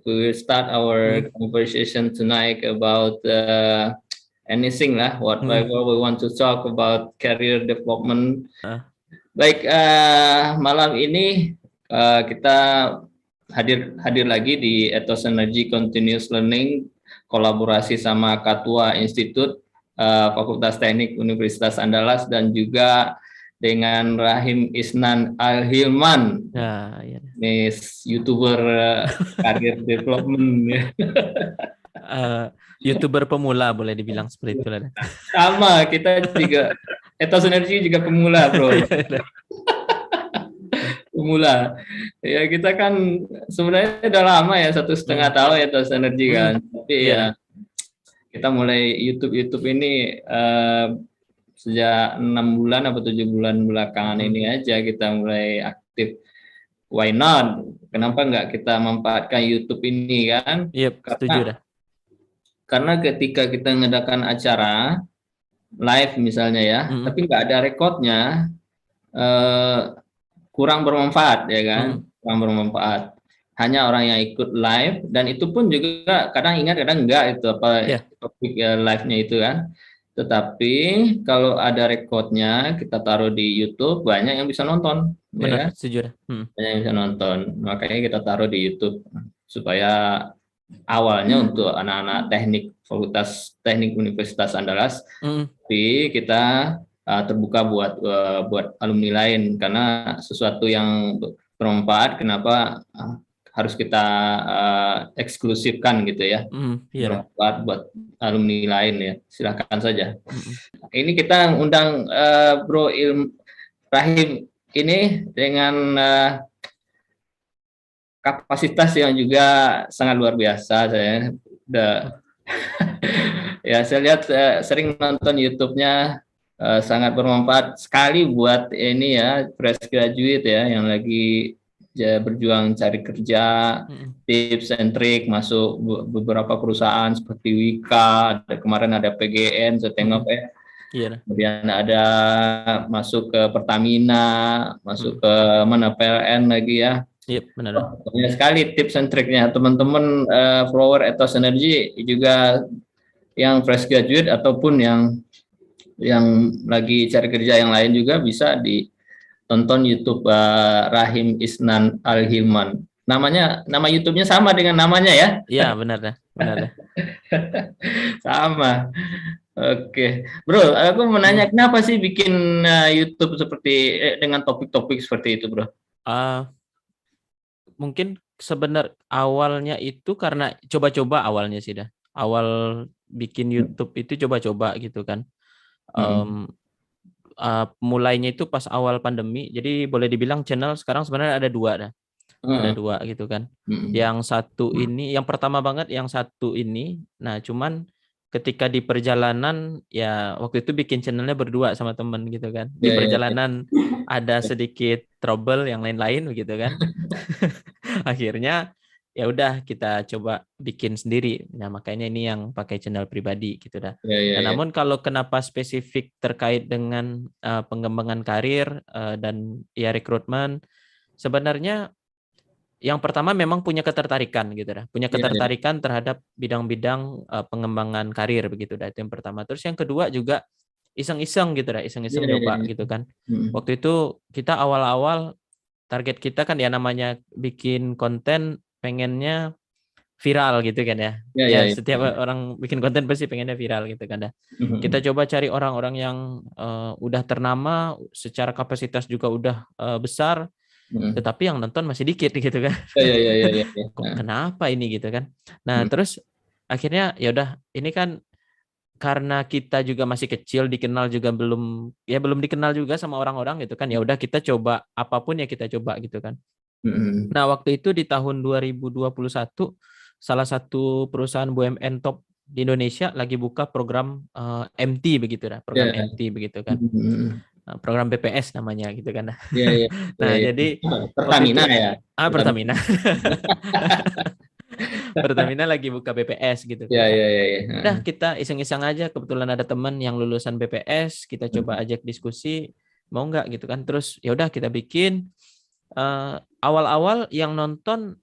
we will start our conversation tonight about anything lah, whatever we want to talk about career development. Baik, malam ini kita hadir lagi di Ethos Energy Continuous Learning, kolaborasi sama Katua Institut Fakultas Teknik Universitas Andalas dan juga dengan Rahim Isnan Al-Hilman, nih YouTuber career development. YouTuber pemula boleh dibilang seperti itu lah. Sama, kita juga Ethos Energy juga pemula, bro. Pemula. Ya kita kan sebenarnya udah lama ya, 1,5 tahun Ethos Energy kan. Tapi ya kita mulai YouTube ini sejak 6 bulan atau 7 bulan belakangan ini aja kita mulai aktif. Why not? Kenapa nggak kita memanfaatkan YouTube ini kan? Setuju dah. Karena ketika kita mengadakan acara live misalnya ya, tapi nggak ada rekodnya, kurang bermanfaat ya kan? Kurang bermanfaat. Hanya orang yang ikut live, dan itu pun juga kadang ingat kadang enggak itu topik live-nya itu kan. Tetapi kalau ada rekodnya kita taruh di YouTube, banyak yang bisa nonton. Benar, ya kan? setuju. Banyak yang bisa nonton. Makanya kita taruh di YouTube supaya awalnya untuk anak-anak teknik Fakultas Teknik Universitas Andalas, tapi kita terbuka buat alumni lain, karena sesuatu yang bermanfaat kenapa harus kita eksklusifkan gitu ya, buat alumni lain ya, silakan saja. Ini kita undang Bro Rahim ini dengan kapasitas yang juga sangat luar biasa. Saya ya saya lihat sering nonton YouTube-nya, sangat bermanfaat sekali buat ini ya, fresh graduate ya yang lagi berjuang cari kerja, tips and trick masuk beberapa perusahaan seperti Wika, kemarin ada PGN, saya tengok kemudian ada masuk ke Pertamina, masuk ke mana PLN lagi ya. Benar. Banyak sekali tips and triknya teman-teman follower Ethos Energy, juga yang fresh graduate ataupun yang lagi cari kerja yang lain juga bisa tonton YouTube Rahim Isnan Al-Hilman. Nama YouTube-nya sama dengan namanya ya? Iya, benar dah. Sama. Oke. Bro, aku mau nanya kenapa sih bikin YouTube seperti dengan topik-topik seperti itu, Bro? Mungkin sebenarnya awalnya itu karena coba-coba awalnya sih dah. Awal bikin YouTube itu coba-coba gitu kan. Mulainya itu pas awal pandemi, jadi boleh dibilang channel sekarang sebenarnya ada 2 dah. Ada 2 gitu kan. Yang satu ini, yang pertama banget yang satu ini, nah cuman ketika di perjalanan ya waktu itu bikin channelnya berdua sama temen gitu kan. Di perjalanan ada sedikit trouble yang lain-lain begitu kan. Akhirnya ya udah kita coba bikin sendiri. Nah, makanya ini yang pakai channel pribadi gitu dah. Namun kalau kenapa spesifik terkait dengan pengembangan karir dan ya rekrutmen, sebenarnya yang pertama memang punya ketertarikan gitu dah. Punya ketertarikan terhadap bidang-bidang pengembangan karir begitu dah. Itu yang pertama. Terus yang kedua juga iseng-iseng gitu dah, iseng-iseng nyoba gitu kan. Waktu itu kita awal-awal target kita kan ya namanya bikin konten pengennya viral gitu kan ya. Setiap orang bikin konten pasti pengennya viral gitu kan dah. Kita coba cari orang-orang yang udah ternama, secara kapasitas juga udah besar, tetapi yang nonton masih dikit gitu kan. Kok kenapa ini gitu kan. Nah, terus akhirnya ya udah, ini kan karena kita juga masih kecil, dikenal juga belum dikenal juga sama orang-orang gitu kan. Ya udah kita coba apapun ya kita coba gitu kan. Nah, waktu itu di tahun 2021 salah satu perusahaan BUMN top di Indonesia lagi buka program MT begitu dah, program MT begitu kan. Program BPS namanya gitu kan. Jadi Pertamina ya. Pertamina. Pertamina lagi buka BPS gitu. Udah kita iseng-iseng aja, kebetulan ada teman yang lulusan BPS, kita coba ajak diskusi, mau nggak gitu kan. Terus ya udah kita bikin. Awal-awal yang nonton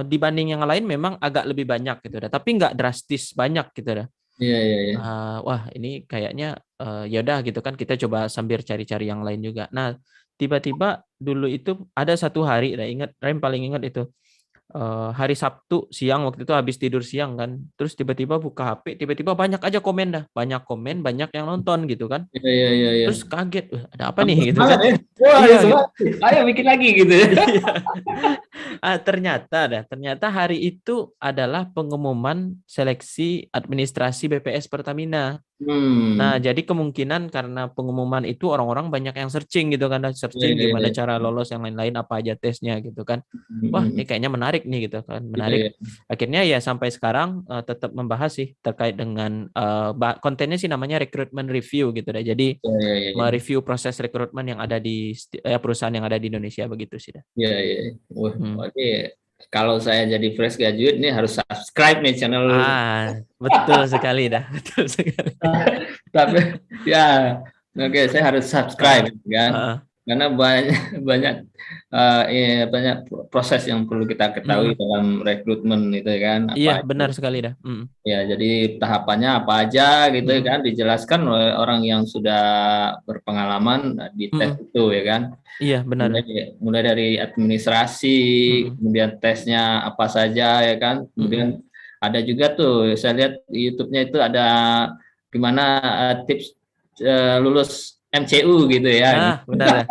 dibanding yang lain memang agak lebih banyak gitu dah, tapi nggak drastis banyak gitu dah. Iya, iya, iya. Wah ini kayaknya ya udah gitu kan, kita coba sambil cari-cari yang lain juga. Nah tiba-tiba dulu itu ada satu hari, ingat Rem paling ingat itu hari Sabtu siang, waktu itu habis tidur siang kan, terus tiba-tiba buka HP, tiba-tiba banyak aja komen dah, banyak komen, banyak yang nonton gitu kan. Iya, iya, iya, iya. Terus kaget, ada apa nih gitu Semangat kan. ya. Wah, Iya gitu. semangat. Ayo bikin lagi gitu. Iya. Ternyata hari itu adalah pengumuman seleksi administrasi BPS Pertamina. Nah, jadi kemungkinan karena pengumuman itu orang-orang banyak yang searching gitu kan, Iya, searching iya, gimana iya. cara lolos yang lain-lain, apa aja tesnya gitu kan. Wah, ini kayaknya menarik nih gitu kan, Iya, menarik. iya. Akhirnya ya sampai sekarang tetap membahas sih terkait dengan kontennya sih namanya recruitment review gitu deh. Jadi Iya, iya, iya. mereview proses rekrutmen yang ada di perusahaan yang ada di Indonesia begitu sih dah. Iya, iya. Wah, berarti kalau saya jadi fresh graduate nih harus subscribe nih channel. Betul sekali dah, betul sekali. Tapi ya, oke, saya harus subscribe kan, karena banyak banyak proses yang perlu kita ketahui dalam rekrutmen itu kan. Iya, benar sekali dah. Ya, jadi tahapannya apa aja gitu kan, dijelaskan oleh orang yang sudah berpengalaman di tes itu ya kan. Iya, benar. Mulai dari administrasi, kemudian tesnya apa saja ya kan. Kemudian ada juga tuh, saya lihat di YouTube-nya itu ada gimana tips lulus MCU gitu ya. Benar.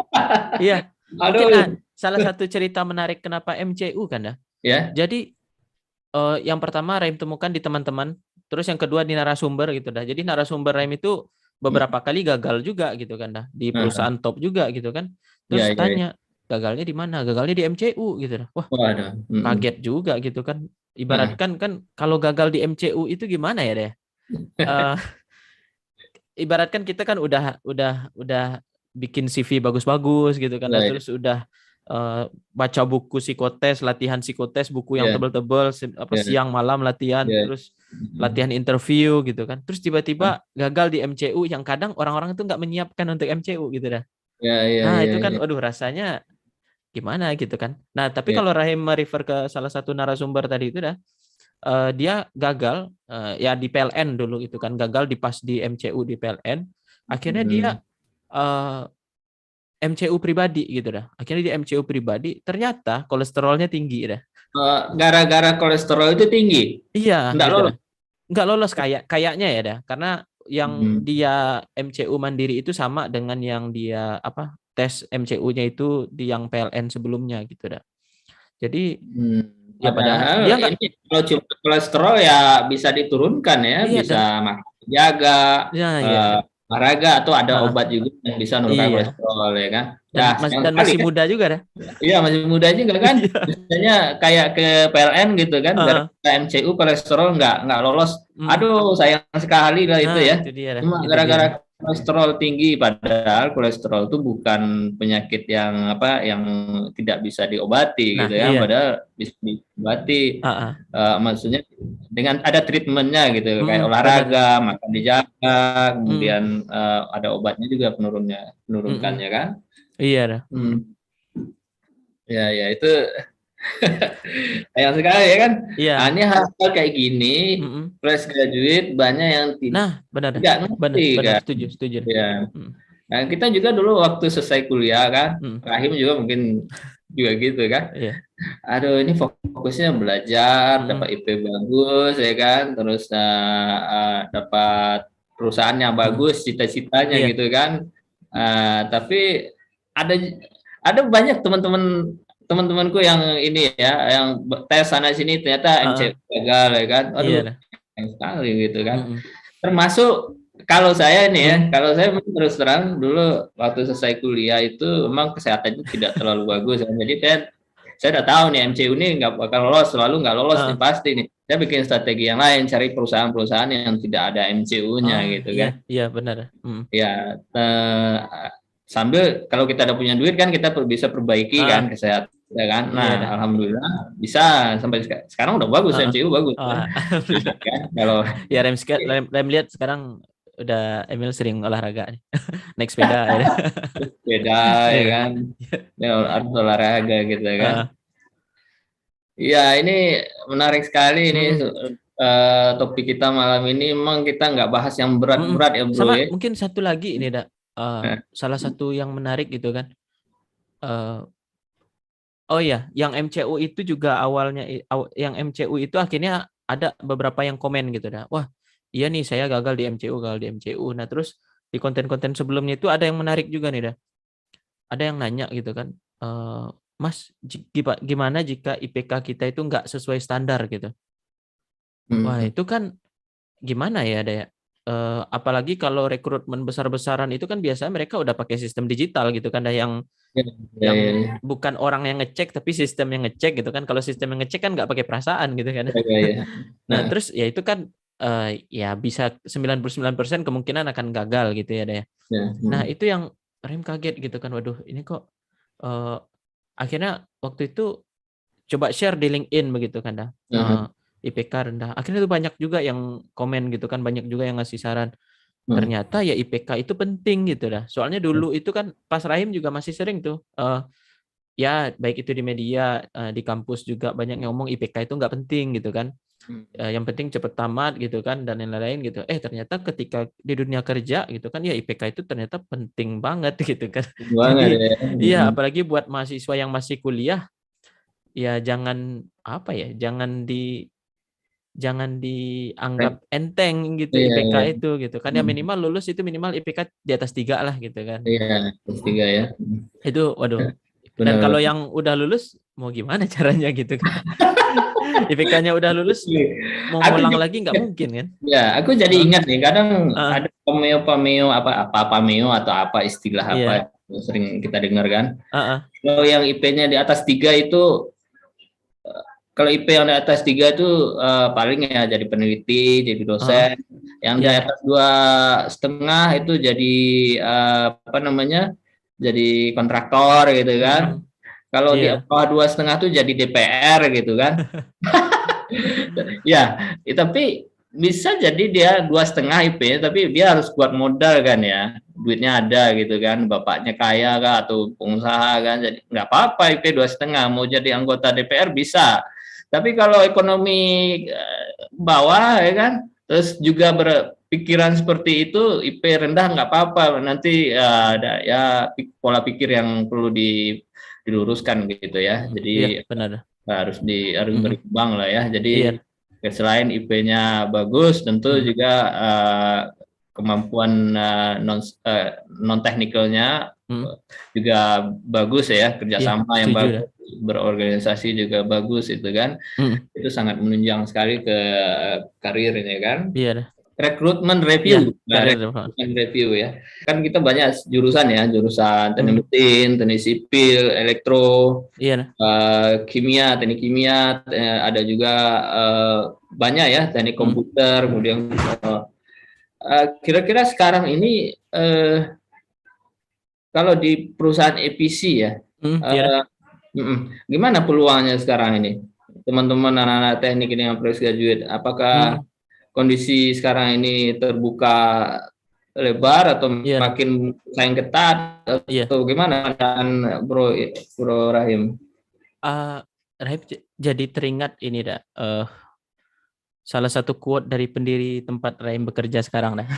Iya. Mungkin salah satu cerita menarik kenapa MCU kan ya. Ya. Jadi yang pertama Raim temukan di teman-teman, terus yang kedua di narasumber gitu dah. Jadi narasumber Raim itu beberapa kali gagal juga gitu kan dah, di perusahaan top juga gitu kan. Terus tanya, gagalnya di mana? Gagalnya di MCU gitu dah. Wah, kaget juga gitu kan. Ibaratkan kan kalau gagal di MCU itu gimana ya deh? Ibaratkan kita kan udah bikin CV bagus-bagus gitu kan, terus udah baca buku psikotes, latihan psikotes, buku yang tebel-tebel, siang malam latihan, terus latihan interview gitu kan, terus tiba-tiba gagal di MCU yang kadang orang-orang itu nggak menyiapkan untuk MCU gitu dah. Itu kan, waduh rasanya gimana gitu kan. Nah tapi kalau Rahim merefer ke salah satu narasumber tadi itu dah, dia gagal ya di PLN dulu itu kan, gagal pas di MCU di PLN, akhirnya dia MCU pribadi gitu dah. Akhirnya di MCU pribadi ternyata kolesterolnya tinggi dah. Gara-gara kolesterol itu tinggi. Iya. Nggak lolos kayaknya ya dah. Karena yang dia MCU mandiri itu sama dengan yang dia tes MCU-nya itu di yang PLN sebelumnya gitu dah. Jadi ya padahal dia ini kalau cuma kolesterol ya bisa diturunkan ya, bisa makan jaga, olahraga, atau ada obat juga yang bisa menurunkan kolesterol ya kan. Dan masih muda juga dah. Iya, masih muda juga kan. Biasanya kayak ke PLN gitu kan, gara-gara MCU kolesterol nggak lolos. Aduh, sayang sekali lah itu ya. Cuma gara-gara kolesterol tinggi, padahal kolesterol itu bukan penyakit yang yang tidak bisa diobati gitu ya, padahal bisa diobati. Maksudnya dengan ada treatmentnya gitu, kayak olahraga, makan dijaga, kemudian ada obatnya juga penurunkannya kan. Iya. Ya itu sayang sekali ya kan. Iya. Ini hal kayak gini, fresh graduate banyak yang tidak ngerti kan. Setuju. Ya. Nah, kita juga dulu waktu selesai kuliah kan, Rahim juga mungkin juga gitu kan. Aduh, ini fokusnya belajar, dapat IP bagus ya kan, terus dapat perusahaan yang bagus, cita-citanya gitu kan. Tapi ada banyak teman-temanku yang ini ya, yang tes sana sini ternyata MCU gagal ya kan. Aduh, sayang sekali gitu kan. Termasuk kalau saya ini ya, kalau saya terus terang dulu waktu selesai kuliah itu memang kesehatannya tidak terlalu bagus. Jadi saya udah tahu nih MCU ini nggak bakal lolos, nggak lolos nih pasti nih. Saya bikin strategi yang lain, cari perusahaan-perusahaan yang tidak ada MCU-nya gitu kan. Iya benar. Ya, sambil kalau kita udah punya duit kan kita bisa perbaiki kan kesehatan ya kan. Nah, alhamdulillah bisa sampai sekarang udah bagus, MCU bagus kan. Kalau ya Rem lihat sekarang udah Emil sering olahraga nih. Naik sepeda ya. Sepeda ya kan. Ya harus olahraga gitu kan. Ya, ini menarik sekali ini topik kita malam ini. Memang kita nggak bahas yang berat-berat ya, Bro Sama ya. mungkin satu lagi ini, salah satu yang menarik gitu kan. Oh ya, yang MCU itu juga awalnya, yang MCU itu akhirnya ada beberapa yang komen gitu dah. Wah, iya nih saya gagal di MCU, gagal di MCU. Nah terus di konten-konten sebelumnya itu ada yang menarik juga nih dah. Ada yang nanya gitu kan, Mas, gimana jika IPK kita itu nggak sesuai standar gitu? Wah itu kan gimana ya, ada ya? Apalagi kalau rekrutmen besar-besaran itu kan biasanya mereka udah pakai sistem digital gitu kan, ada Ya, ya, yang ya, bukan orang yang ngecek tapi sistem yang ngecek gitu kan. Kalau sistem yang ngecek kan nggak pakai perasaan gitu kan. ya, ya, ya. Nah Nah, terus ya itu kan ya bisa 99% kemungkinan akan gagal gitu ya, Daya. ya, Nah itu yang Rem kaget gitu kan, waduh ini kok eh, akhirnya waktu itu coba share di LinkedIn begitu kan dah. IPK rendah. Akhirnya itu banyak juga yang komen gitu kan, banyak juga yang ngasih saran. Ternyata ya IPK itu penting gitu dah. Soalnya dulu itu kan pas Rahim juga masih sering tuh ya baik itu di media, di kampus juga banyak yang ngomong IPK itu nggak penting gitu kan. Yang penting cepet tamat gitu kan dan lain-lain gitu. Ternyata ketika di dunia kerja gitu kan ya IPK itu ternyata penting banget gitu kan. banget Jadi ya. iya apalagi buat mahasiswa yang masih kuliah ya jangan apa ya, jangan dianggap enteng gitu Iya, IPK iya. itu gitu kan, ya minimal lulus itu minimal IPK di atas 3 lah gitu kan. Iya, plus tiga ya. Itu waduh. Dan kalau Benar-benar. yang udah lulus mau gimana caranya gitu kan. IPK-nya udah lulus mau Aku ngulang juga lagi nggak mungkin kan. ya, aku jadi Heeh. ingat nih, kadang Heeh. ada pameo-pameo apa pameo atau apa istilah apa Iya. yang sering kita dengar kan. Heeh. Kalau yang IP-nya di atas 3 itu, kalau IP yang di atas 3 itu paling ya jadi peneliti, jadi Heeh. dosen. Yang di Iya. atas 2,5 itu jadi apa namanya, jadi kontraktor gitu kan. Kalau di Iya. bawah 2,5 tuh jadi DPR gitu kan. Ya, tapi bisa jadi dia 2,5 IP, tapi dia harus kuat modal kan ya, duitnya ada gitu kan, bapaknya kaya kah atau pengusaha kan, jadi nggak apa-apa IP 2,5, mau jadi anggota DPR bisa. Tapi kalau ekonomi bawah ya kan, terus juga berpikiran seperti itu, IP rendah nggak apa-apa, nanti ada ya pola pikir yang perlu diluruskan gitu ya. Iya, Jadi benar. harus berimbang lah ya. Jadi Iya. selain IP-nya bagus, tentu Mm. juga kemampuan non teknikalnya Mm. juga bagus ya, Iya, kerjasama yang setuju dah. bagus, berorganisasi juga bagus itu kan. Mm. Itu sangat menunjang sekali ke karir ini kan. Iya dah. Rekrutmen Iya, review, nah, karir Pak. rekrutmen review ya. Kan kita banyak jurusan ya, jurusan teknik Mm. mesin, teknik sipil, elektro, Iya dah. kimia, teknik kimia, ada juga banyak ya, teknik Mm. komputer, kemudian kira-kira sekarang ini kalau di perusahaan EPC ya, Iya dah. uh, gimana peluangnya sekarang ini? Teman-teman anak-anak teknik ini yang fresh graduate, apakah Mm. kondisi sekarang ini terbuka lebar atau Iya dah. makin saing ketat Iya. atau gimana dan Bro Rahim? Ah, Rahib jadi teringat ini dah. Salah satu quote dari pendiri tempat Rahim bekerja sekarang dah.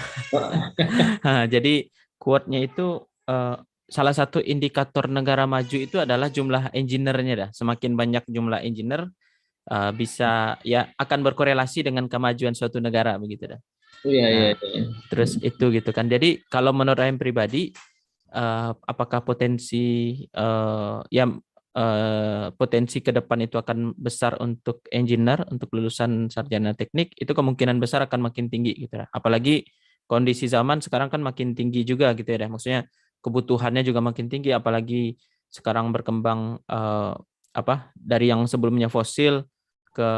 Jadi quote-nya itu salah satu indikator negara maju itu adalah jumlah engineer-nya dah. Semakin banyak jumlah engineer bisa ya akan berkorelasi dengan kemajuan suatu negara begitu dah. Iya, iya, Nah, iya. terus itu gitu kan. Jadi kalau menurut Rahim pribadi apakah potensi potensi ke depan itu akan besar untuk engineer, untuk lulusan sarjana teknik, itu kemungkinan besar akan makin tinggi gitu ya. Apalagi kondisi zaman sekarang kan makin tinggi juga gitu ya. Maksudnya kebutuhannya juga makin tinggi, apalagi sekarang berkembang dari yang sebelumnya fosil ke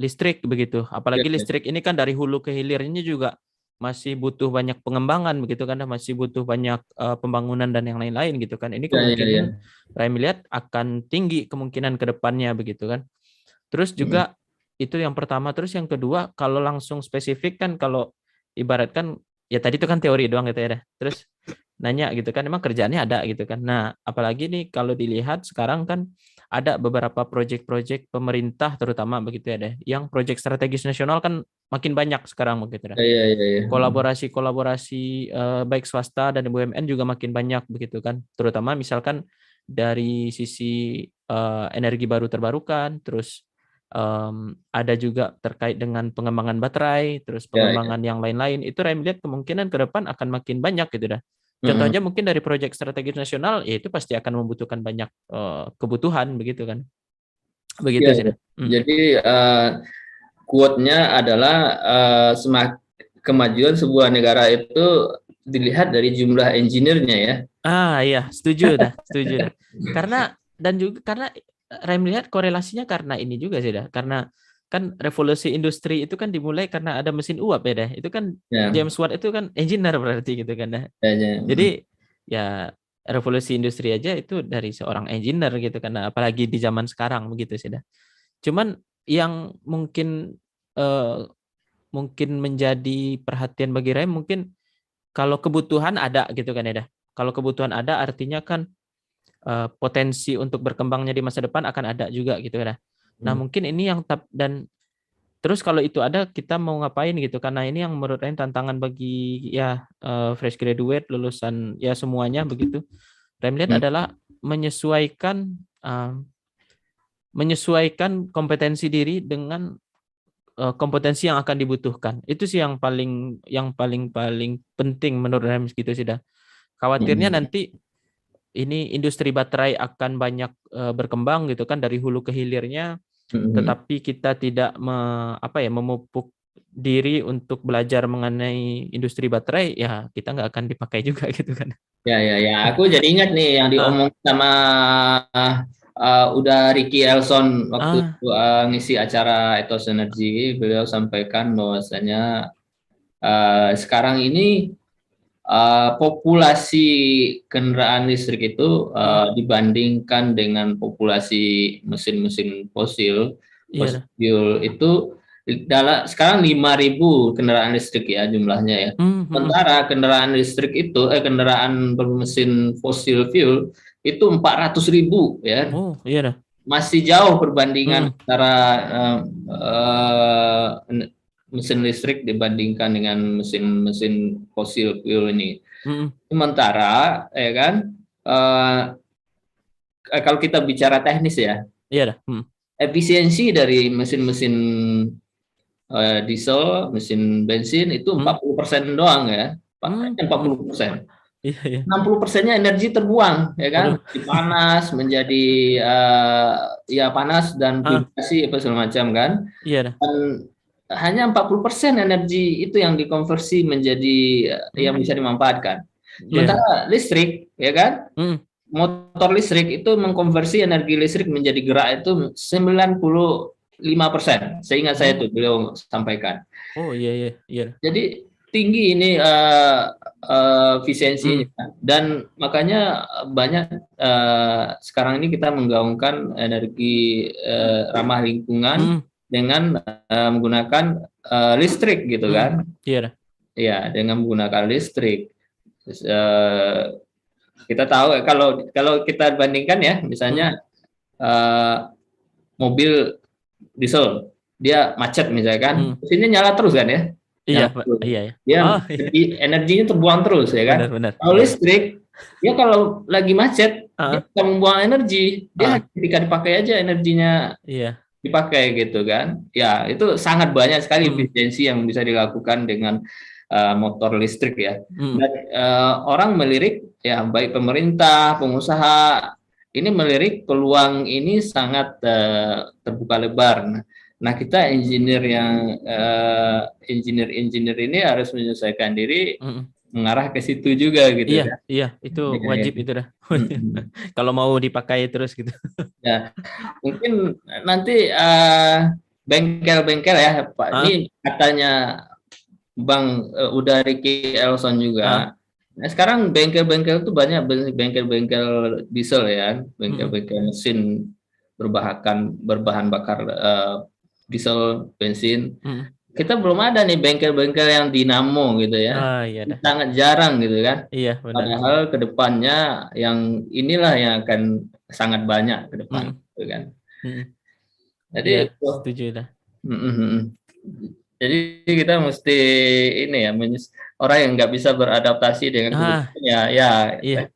listrik begitu. Iya, Apalagi iya. listrik ini kan dari hulu ke hilirnya juga masih butuh banyak pengembangan begitu kan, masih butuh banyak pembangunan dan yang lain-lain gitu kan. Ini Iya, iya, iya. kemungkinan saya melihat akan tinggi kemungkinan ke depannya begitu kan. Terus Mm. juga itu yang pertama, terus yang kedua kalau langsung spesifik kan, kalau ibaratkan ya tadi itu kan teori doang gitu ya. Terus nanya gitu kan emang kerjaannya ada gitu kan. Nah, apalagi nih kalau dilihat sekarang kan ada beberapa proyek-proyek pemerintah terutama begitu ya deh, yang proyek strategis nasional kan makin banyak sekarang begitu deh. Iya. Kolaborasi baik swasta dan BUMN juga makin banyak begitu kan, terutama misalkan dari sisi energi baru terbarukan, terus ada juga terkait dengan pengembangan baterai, terus pengembangan yang lain-lain. Itu saya melihat kemungkinan ke depan akan makin banyak gitu dah. Contohnya mungkin dari proyek strategis nasional, ya itu pasti akan membutuhkan banyak kebutuhan begitu kan. Begitu sih. Jadi quote-nya adalah kemajuan sebuah negara itu dilihat dari jumlah engineer-nya ya. Iya, setuju dah. Karena Rem lihat korelasinya karena ini juga sih dah. Karena kan revolusi industri itu kan dimulai karena ada mesin uap ya dah. Itu kan James Watt itu kan engineer berarti gitu kan dah. Jadi ya revolusi industri aja itu dari seorang engineer gitu kan. Apalagi di zaman sekarang begitu sih dah. Cuman yang mungkin menjadi perhatian bagi Rem mungkin kalau kebutuhan ada gitu kan ya dah. Kalau kebutuhan ada artinya kan potensi untuk berkembangnya di masa depan akan ada juga gitu ya. Nah, mungkin ini yang dan terus kalau itu ada kita mau ngapain gitu, karena ini yang menurut saya tantangan bagi ya fresh graduate lulusan ya semuanya begitu. Saya melihat adalah menyesuaikan kompetensi diri dengan kompetensi yang akan dibutuhkan. Itu sih yang paling penting menurut saya gitu sih dah. Khawatirnya nanti ini industri baterai akan banyak berkembang gitu kan dari hulu ke hilirnya, tetapi kita tidak memupuk diri untuk belajar mengenai industri baterai, ya kita nggak akan dipakai juga gitu kan. Ya. Aku jadi ingat nih yang diomong sama udah Ricky Elson waktu ngisi acara Ethos Energy. Beliau sampaikan bahwasanya sekarang ini populasi kendaraan listrik itu dibandingkan dengan populasi mesin-mesin fosil itu sekarang 5.000 kendaraan listrik ya jumlahnya ya. Sementara kendaraan listrik itu kendaraan bermesin fosil fuel itu 400.000 ya. Masih jauh perbandingan antara mesin listrik dibandingkan dengan mesin fosil fuel ini. Sementara ya kan kalau kita bicara teknis ya, efisiensi dari mesin-mesin diesel, mesin bensin itu 40% doang ya, 40%. 60%-nya energi terbuang ya kan, panas menjadi panas dan vibrasi apa segala macam kan. Dan hanya 40% energi itu yang dikonversi menjadi yang bisa dimanfaatkan. Sementara listrik, ya kan, motor listrik itu mengkonversi energi listrik menjadi gerak itu 95%. Seingat saya itu beliau sampaikan. Iya. Jadi tinggi ini efisiensinya dan makanya banyak sekarang ini kita menggaungkan energi ramah lingkungan dengan menggunakan listrik gitu kan. Iya, dengan menggunakan listrik. Terus, kita tahu kalau kita bandingkan ya, misalnya mobil diesel dia macet misalkan, mesinnya nyala terus kan ya. Iya. Energinya terbuang terus ya kan. Kalau listrik dia kalau lagi macet dia bisa membuang energi, dia ketika dipakai aja energinya dipakai gitu kan. Ya, itu sangat banyak sekali efisiensi yang bisa dilakukan dengan motor listrik ya. Dan orang melirik ya, baik pemerintah, pengusaha ini melirik peluang ini sangat terbuka lebar. Nah, kita engineer ini harus menyesuaikan diri mengarah ke situ juga gitu. Iya, itu wajib itu dah. Kalau mau dipakai terus gitu. Ya, mungkin nanti bengkel-bengkel ya, Pak. Ini katanya Bang udah Ricky Elson juga. Nah, sekarang bengkel-bengkel itu banyak bengkel-bengkel diesel ya, bengkel-bengkel mesin berbahan bakar diesel, bensin. Kita belum ada nih bengkel-bengkel yang dinamo gitu ya. Sangat jarang gitu kan. Padahal kedepannya yang inilah yang akan sangat banyak ke depan. gitu kan. Jadi ya, setuju dah. Jadi kita mesti ini ya, orang yang nggak bisa beradaptasi dengan kebutuhan ya. Iya.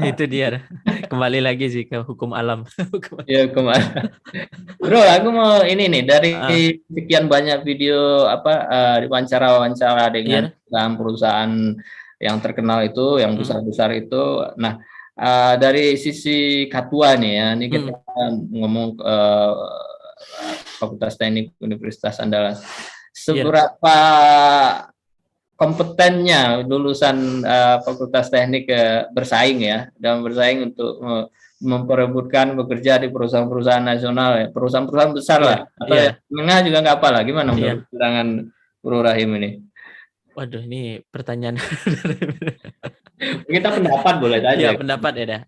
Itu dia. Kembali lagi sih ke hukum alam. Ya kemana? Bro, aku mau ini nih dari sekian banyak video wawancara dengan perusahaan yang terkenal itu, yang besar-besar itu. Nah, dari sisi Katua nih ya, ini kita ngomong Fakultas Teknik Universitas Andalas. Seberapa kompetennya lulusan Fakultas Teknik bersaing ya, dan bersaing untuk memperebutkan bekerja di perusahaan-perusahaan nasional ya, perusahaan-perusahaan besar lah, atau menengah juga nggak apa lah. Gimana menurut pandangan Bro Rahim ini? Waduh, ini pertanyaan. Kita pendapat boleh saja. Iya, pendapat ya dah.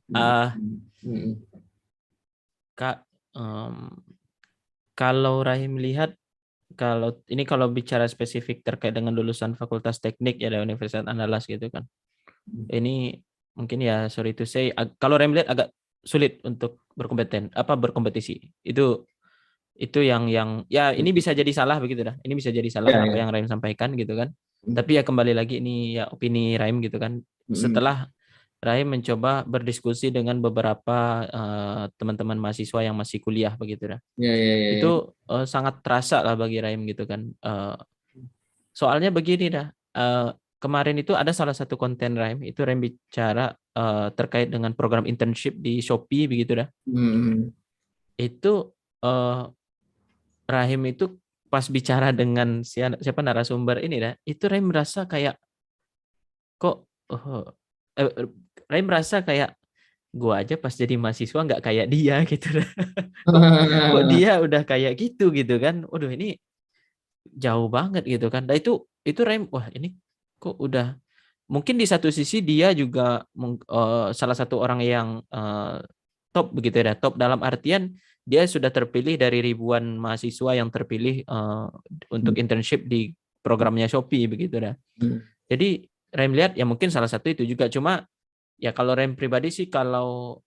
Kak, kalau Rahim lihat, kalau bicara spesifik terkait dengan lulusan Fakultas Teknik ya dari Universitas Andalas gitu kan. Ini mungkin ya sorry to say, kalau Rahim lihat agak sulit untuk berkompetisi. Itu yang ya ini bisa jadi salah begitu dah. Ini bisa jadi salah apa yang Rahim sampaikan gitu kan. Tapi ya kembali lagi ini ya opini Rahim gitu kan. Setelah Rahim mencoba berdiskusi dengan beberapa teman-teman mahasiswa yang masih kuliah begitu dah. Itu sangat terasa lah bagi Rahim gitu kan. Soalnya begini dah. Kemarin itu ada salah satu konten Rahim itu Rahim bicara terkait dengan program internship di Shopee begitu dah. Itu Rahim itu pas bicara dengan siapa narasumber ini dah, itu Rahim merasa kayak kok Rahim merasa kayak gua aja pas jadi mahasiswa nggak kayak dia gitu dah. Kok dia udah kayak gitu kan. Waduh, ini jauh banget gitu kan. Nah itu Rahim, wah ini kok udah, mungkin di satu sisi dia juga salah satu orang yang top begitu ya, top dalam artian dia sudah terpilih dari ribuan mahasiswa yang terpilih untuk internship di programnya Shopee begitu dah. Jadi Rahim lihat ya mungkin salah satu itu juga, cuma ya kalau Rahim pribadi sih kalau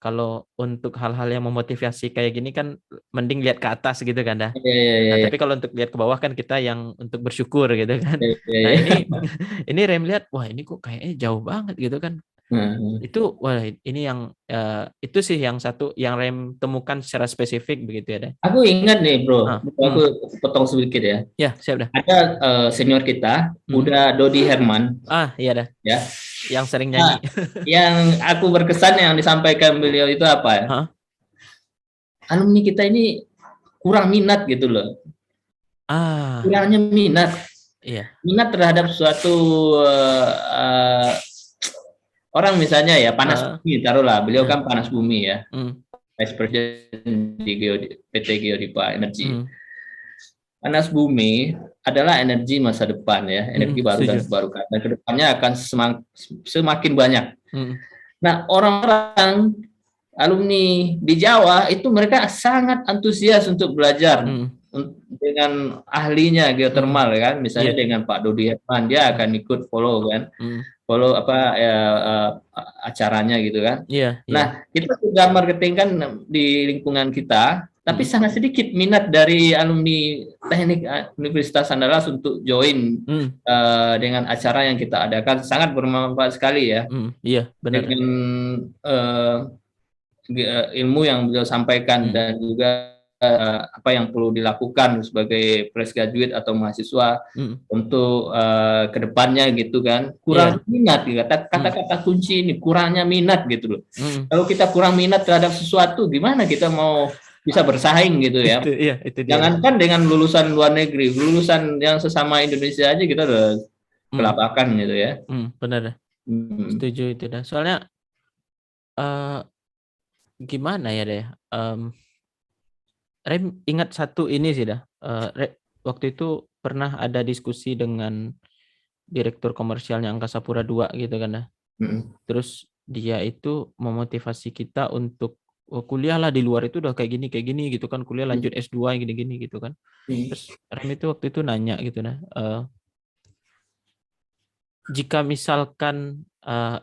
kalau untuk hal-hal yang memotivasi kayak gini kan mending lihat ke atas gitu kan dah. Nah, tapi kalau untuk lihat ke bawah kan kita yang untuk bersyukur gitu kan. Nah, ini Rahim lihat wah ini kok kayaknya jauh banget gitu kan. Itu wah ini yang itu sih yang satu yang Rahim temukan secara spesifik begitu ya deh. Aku ingat nih bro, aku potong sedikit ya. Ya siap dah. Ada senior kita, udah Dodi Herman. Iya dah. Ya. Yang sering nyanyi. Yang aku berkesan yang disampaikan beliau itu apa ya? Alumni kita ini kurang minat gitu loh. Kurangnya minat. Iya. Minat terhadap suatu orang misalnya ya panas bumi, taruhlah beliau kan panas bumi ya, Vice President di PT Geodipa Energi. Panas bumi adalah energi masa depan ya, energi baru dan terbarukan, dan kedepannya akan semakin banyak. Nah, orang-orang alumni di Jawa itu mereka sangat antusias untuk belajar dengan ahlinya geothermal kan, misalnya dengan Pak Dodi Herman, dia akan ikut follow kan. Follow acaranya gitu kan. Nah, kita sudah marketing kan di lingkungan kita, tapi sangat sedikit minat dari alumni Teknik Universitas Andalas untuk join dengan acara yang kita adakan. Sangat bermanfaat sekali ya. Iya, benar. Dengan ilmu yang beliau sampaikan dan juga apa yang perlu dilakukan sebagai fresh graduate atau mahasiswa untuk kedepannya gitu kan. Kurang minat, kata-kata kunci ini kurangnya minat gitu loh. Kalau kita kurang minat terhadap sesuatu, gimana kita mau bisa bersaing gitu ya. Itu jangankan dengan lulusan luar negeri, lulusan yang sesama Indonesia aja kita udah kelabakan gitu ya. Benar. Setuju itu dah. Soalnya gimana ya deh. Rem ingat satu ini sih dah. Waktu itu pernah ada diskusi dengan direktur komersialnya Angkasa Pura II gitu kan dah. Terus dia itu memotivasi kita untuk kuliahlah di luar itu udah kayak gini gitu kan, kuliah lanjut S2 gini-gini gitu kan. Terus Rem itu waktu itu nanya gitu nah, jika misalkan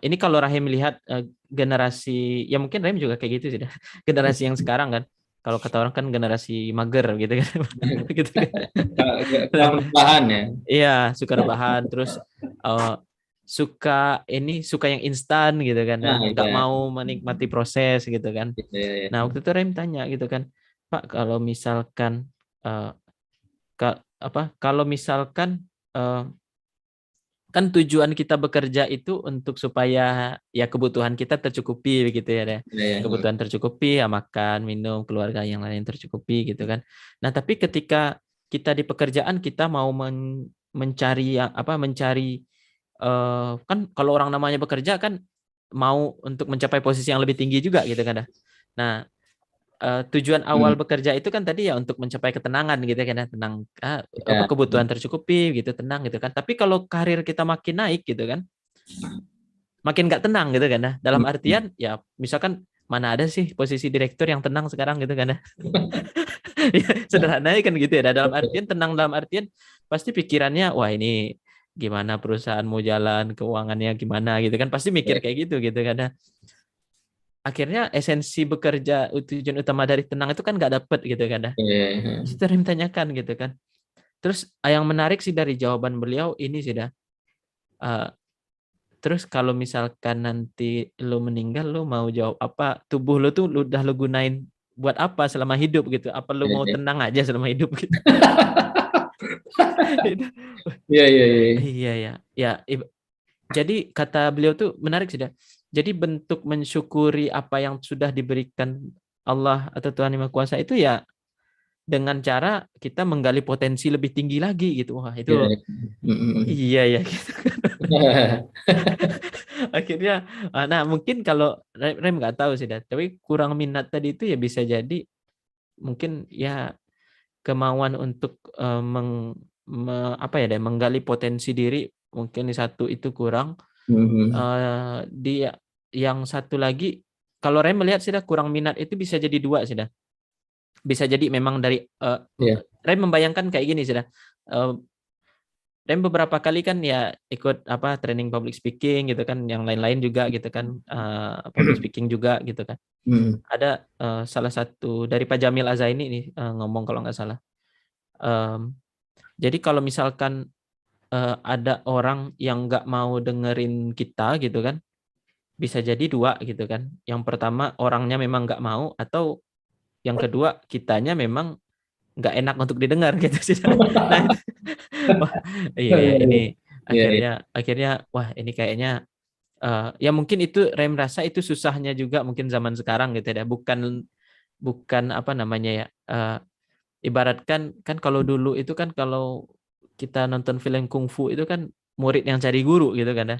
ini kalau Rahim lihat generasi, ya mungkin Rahim juga kayak gitu sih, generasi yang sekarang kan. Kalau kata orang kan generasi mager gitu kan. Gitu kan. Bahan ya. Iya, suka rebahan, terus suka yang instan gitu kan, nggak mau menikmati proses gitu kan. Nah, waktu itu Rahim tanya gitu kan, Pak, kalau misalkan kalau misalkan kan tujuan kita bekerja itu untuk supaya ya kebutuhan kita tercukupi begitu ya, kebutuhan tercukupi, ya makan, minum, keluarga yang lain tercukupi gitu kan. Nah, tapi ketika kita di pekerjaan kita mau mencari kan kalau orang namanya bekerja kan mau untuk mencapai posisi yang lebih tinggi juga gitu kan. Nah, tujuan awal bekerja itu kan tadi ya untuk mencapai ketenangan gitu kan, tenang, kebutuhan tercukupi gitu, tenang gitu kan. Tapi kalau karir kita makin naik gitu kan, makin nggak tenang gitu kan. Dalam artian ya misalkan mana ada sih posisi direktur yang tenang sekarang gitu kan. Ya, sederhananya kan gitu ya. Dalam artian tenang, dalam artian pasti pikirannya wah ini gimana perusahaan mau jalan, keuangannya gimana gitu kan, pasti mikir kayak gitu kan. Akhirnya esensi bekerja, tujuan utama dari tenang itu kan nggak dapet gitu kan. Itu Rim tanyakan gitu kan. Terus yang menarik sih dari jawaban beliau ini sih dah. Terus kalau misalkan nanti lu meninggal, lu mau jawab apa? Tubuh lu tuh udah lu gunain buat apa selama hidup gitu? Apa lu mau tenang aja selama hidup gitu? Iya. Ya, jadi kata beliau tuh menarik sih dah. Jadi bentuk mensyukuri apa yang sudah diberikan Allah atau Tuhan Yang Maha Kuasa itu ya dengan cara kita menggali potensi lebih tinggi lagi gitu. Wah, itu iya ya gitu. Akhirnya nah mungkin kalau Rem nggak tahu sih dah, tapi kurang minat tadi itu ya bisa jadi mungkin ya kemauan untuk menggali potensi diri mungkin di satu itu kurang. Dia yang satu lagi kalau Rem melihat sih dah kurang minat itu bisa jadi dua sih dah. Bisa jadi memang dari Rem membayangkan kayak gini sih dah. Rem beberapa kali kan ya ikut training public speaking gitu kan, yang lain-lain juga gitu kan, public speaking juga gitu kan. Ada salah satu dari Pak Jamil Azaini nih ngomong kalau nggak salah. Jadi kalau misalkan ada orang yang nggak mau dengerin kita gitu kan, bisa jadi dua gitu kan. Yang pertama orangnya memang nggak mau, atau yang kedua kitanya memang nggak enak untuk didengar gitu sih. Nah, wah, iya ini akhirnya wah ini kayaknya ya mungkin itu Rem rasa itu susahnya juga mungkin zaman sekarang gitu ya. Bukan apa namanya ya. Ibaratkan kan kalau dulu itu kan kalau kita nonton film kungfu itu kan murid yang cari guru gitu kan ya.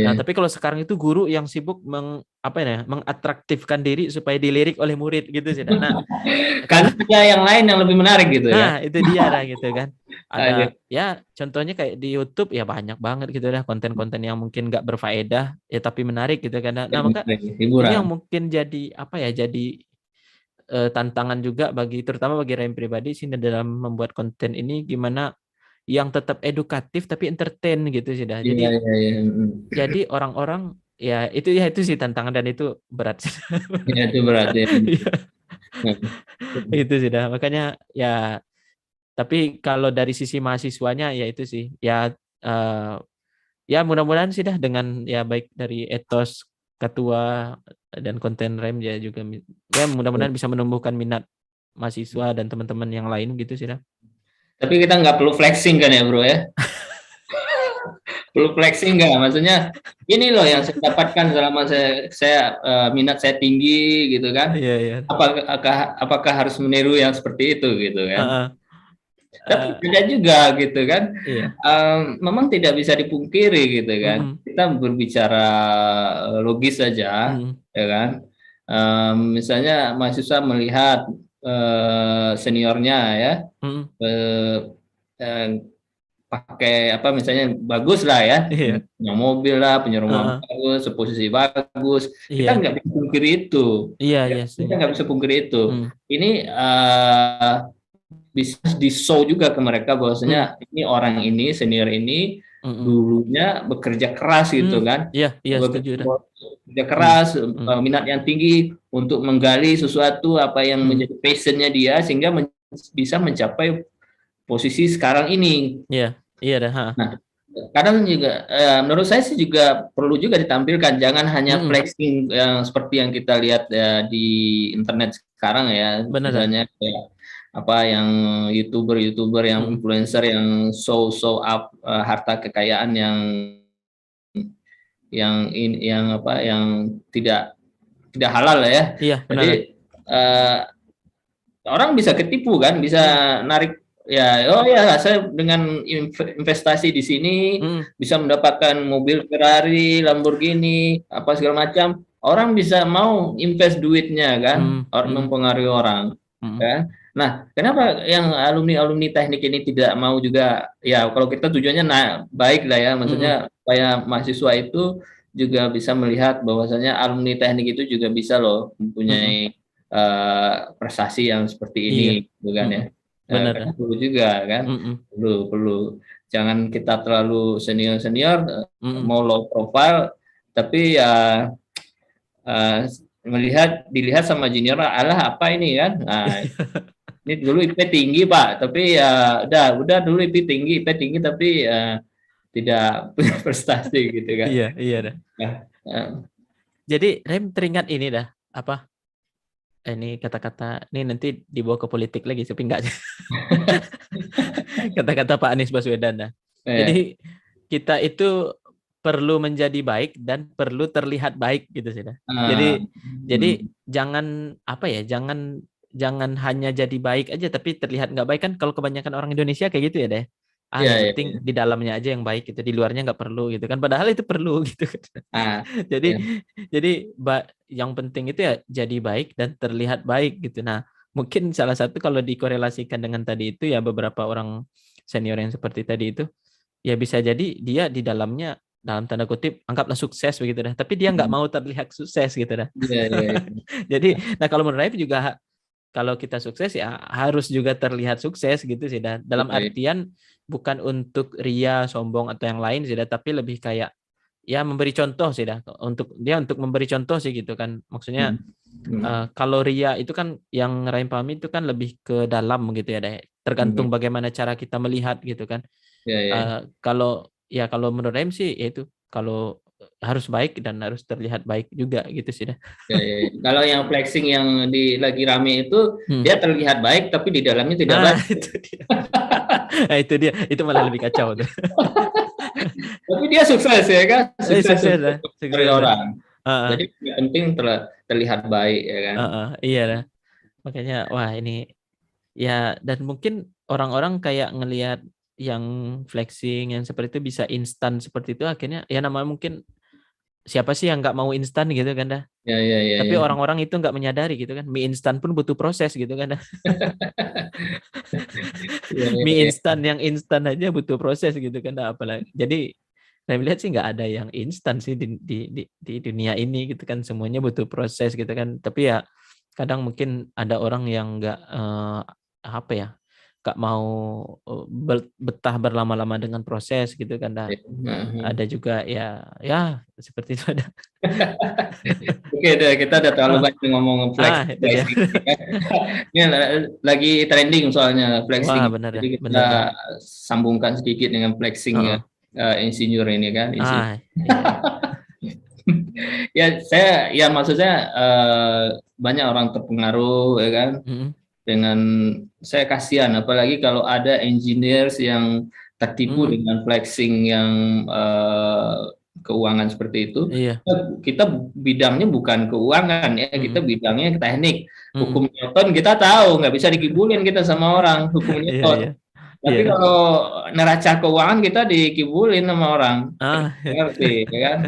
Nah, tapi kalau sekarang itu guru yang sibuk mengatraktifkan diri supaya dilirik oleh murid gitu sih. Nah, kan ada yang lain yang lebih menarik gitu ya. Nah, itu dia dah gitu kan. Ada ya contohnya kayak di YouTube ya banyak banget gitu dah konten-konten yang mungkin nggak berfaedah ya tapi menarik gitu kan. Nah, maka ini yang mungkin jadi jadi tantangan juga terutama bagi Rem pribadi sih dalam membuat konten ini, gimana yang tetap edukatif tapi entertain gitu sih dah. Jadi orang-orang ya itu sih tantangan dan itu berat sih. Ya, itu berat ya. Itu sih dah. Makanya ya tapi kalau dari sisi mahasiswanya ya itu sih ya ya mudah-mudahan sih dah dengan ya baik dari etos ketua dan konten Rem ya juga ya mudah-mudahan bisa menumbuhkan minat mahasiswa dan teman-teman yang lain gitu sih dah. Tapi kita nggak perlu flexing kan ya bro ya? Perlu flexing nggak? Maksudnya ini loh yang saya dapatkan selama saya minat saya tinggi gitu kan? Iya. Apakah harus meniru yang seperti itu gitu kan? Tapi tidak juga gitu kan? Iya. Memang tidak bisa dipungkiri gitu kan? Kita berbicara logis saja, ya kan? Misalnya mahasiswa melihat seniornya ya. Pakai misalnya bagus lah ya, punya mobil lah, punya rumah bagus, posisi bagus, kita nggak bisa pungkiri itu. Kita nggak bisa pungkiri itu. Ini bisa di show juga ke mereka bahwasanya ini orang ini senior ini dulunya bekerja keras gitu kan. Iya, setuju. Bekerja keras, minat yang tinggi untuk menggali sesuatu apa yang menjadi passionnya dia sehingga bisa mencapai posisi sekarang ini. Iya dah. Nah, kadang juga menurut saya sih juga perlu juga ditampilkan, jangan hanya flexing yang seperti yang kita lihat di internet sekarang ya. Benar. Misalnya kayak apa yang youtuber yang influencer yang show up harta kekayaan yang apa yang tidak halal ya. Iya, benar. Jadi orang bisa ketipu kan, bisa narik ya, oh ya saya dengan investasi di sini bisa mendapatkan mobil Ferrari, Lamborghini, apa segala macam. Orang bisa mau invest duitnya kan, mempengaruhi orang. Kan? Nah, kenapa yang alumni teknik ini tidak mau juga? Ya, kalau kita tujuannya baik lah ya, maksudnya supaya mahasiswa itu juga bisa melihat bahwasanya alumni teknik itu juga bisa loh mempunyai prestasi yang seperti ini, bukan ya? Karena perlu juga kan, perlu. Jangan kita terlalu senior, mau low profile, tapi ya dilihat sama junior, alah apa ini kan? Nah, ini dulu IP tinggi Pak, tapi ya udah dulu IP tinggi, tapi tidak punya prestasi gitu kan? Iya dah. Jadi Rem teringat ini dah apa? Ini kata-kata ini nanti dibawa ke politik lagi, tapi enggak. Kata-kata Pak Anies Baswedan dah. Jadi kita itu perlu menjadi baik dan perlu terlihat baik gitu sih dah. Jadi jangan apa ya, jangan hanya jadi baik aja tapi terlihat nggak baik kan, kalau kebanyakan orang Indonesia kayak gitu ya deh. Yang penting di dalamnya aja yang baik gitu, di luarnya nggak perlu gitu kan, padahal itu perlu gitu kan. Jadi yang penting itu ya jadi baik dan terlihat baik gitu. Nah, mungkin salah satu kalau dikorelasikan dengan tadi itu ya, beberapa orang senior yang seperti tadi itu ya bisa jadi dia di dalamnya dalam tanda kutip anggaplah sukses begitu dah, tapi dia nggak mau terlihat sukses gitu dah. Jadi nah kalau menurut saya juga kalau kita sukses ya harus juga terlihat sukses gitu sih dah. Dalam artian bukan untuk ria, sombong atau yang lain sih dah, tapi lebih kayak ya memberi contoh sih dah, untuk memberi contoh sih gitu kan. Maksudnya kalau ria itu kan yang Rahim pahami itu kan lebih ke dalam gitu ya deh. Tergantung bagaimana cara kita melihat gitu kan. Kalau menurut Rahim sih yaitu kalau harus baik dan harus terlihat baik juga gitu sih dah. Kalau yang flexing yang lagi rame itu dia terlihat baik tapi di dalamnya tidak baik. Itu dia. Itu malah lebih kacau tuh. Tapi dia sukses ya kan? Sukses dari orang. Jadi yang penting terlihat baik ya kan. Iya lah. Makanya wah ini ya, dan mungkin orang-orang kayak ngelihat yang flexing yang seperti itu bisa instan seperti itu, akhirnya ya namanya mungkin siapa sih yang nggak mau instan gitu kan dah. Tapi orang-orang itu nggak menyadari gitu kan, mie instan pun butuh proses gitu kan dah. Mie instan yang instan aja butuh proses gitu kan dah, apalagi. Jadi saya melihat sih nggak ada yang instan sih di dunia ini gitu kan, semuanya butuh proses gitu kan. Tapi ya kadang mungkin ada orang yang nggak apa ya, nggak mau betah berlama-lama dengan proses gitu kan. Nah, ada juga ya seperti itu ada. Oke, kita udah terlalu banyak ngomong flexing. Ini lagi trending soalnya flexing. Wah, benar, jadi kita benar. sambungkan sedikit dengan flexing insinyur ini kan. Ya maksudnya banyak orang terpengaruh ya kan. Dengan saya kasihan, apalagi kalau ada engineers yang tertipu dengan flexing yang keuangan seperti itu. Kita bidangnya bukan keuangan ya, kita bidangnya teknik. Hukum Newton kita tahu, nggak bisa dikibulin kita sama orang hukum Newton. Tapi kalau neraca keuangan kita dikibulin sama orang, ngerti ya kan?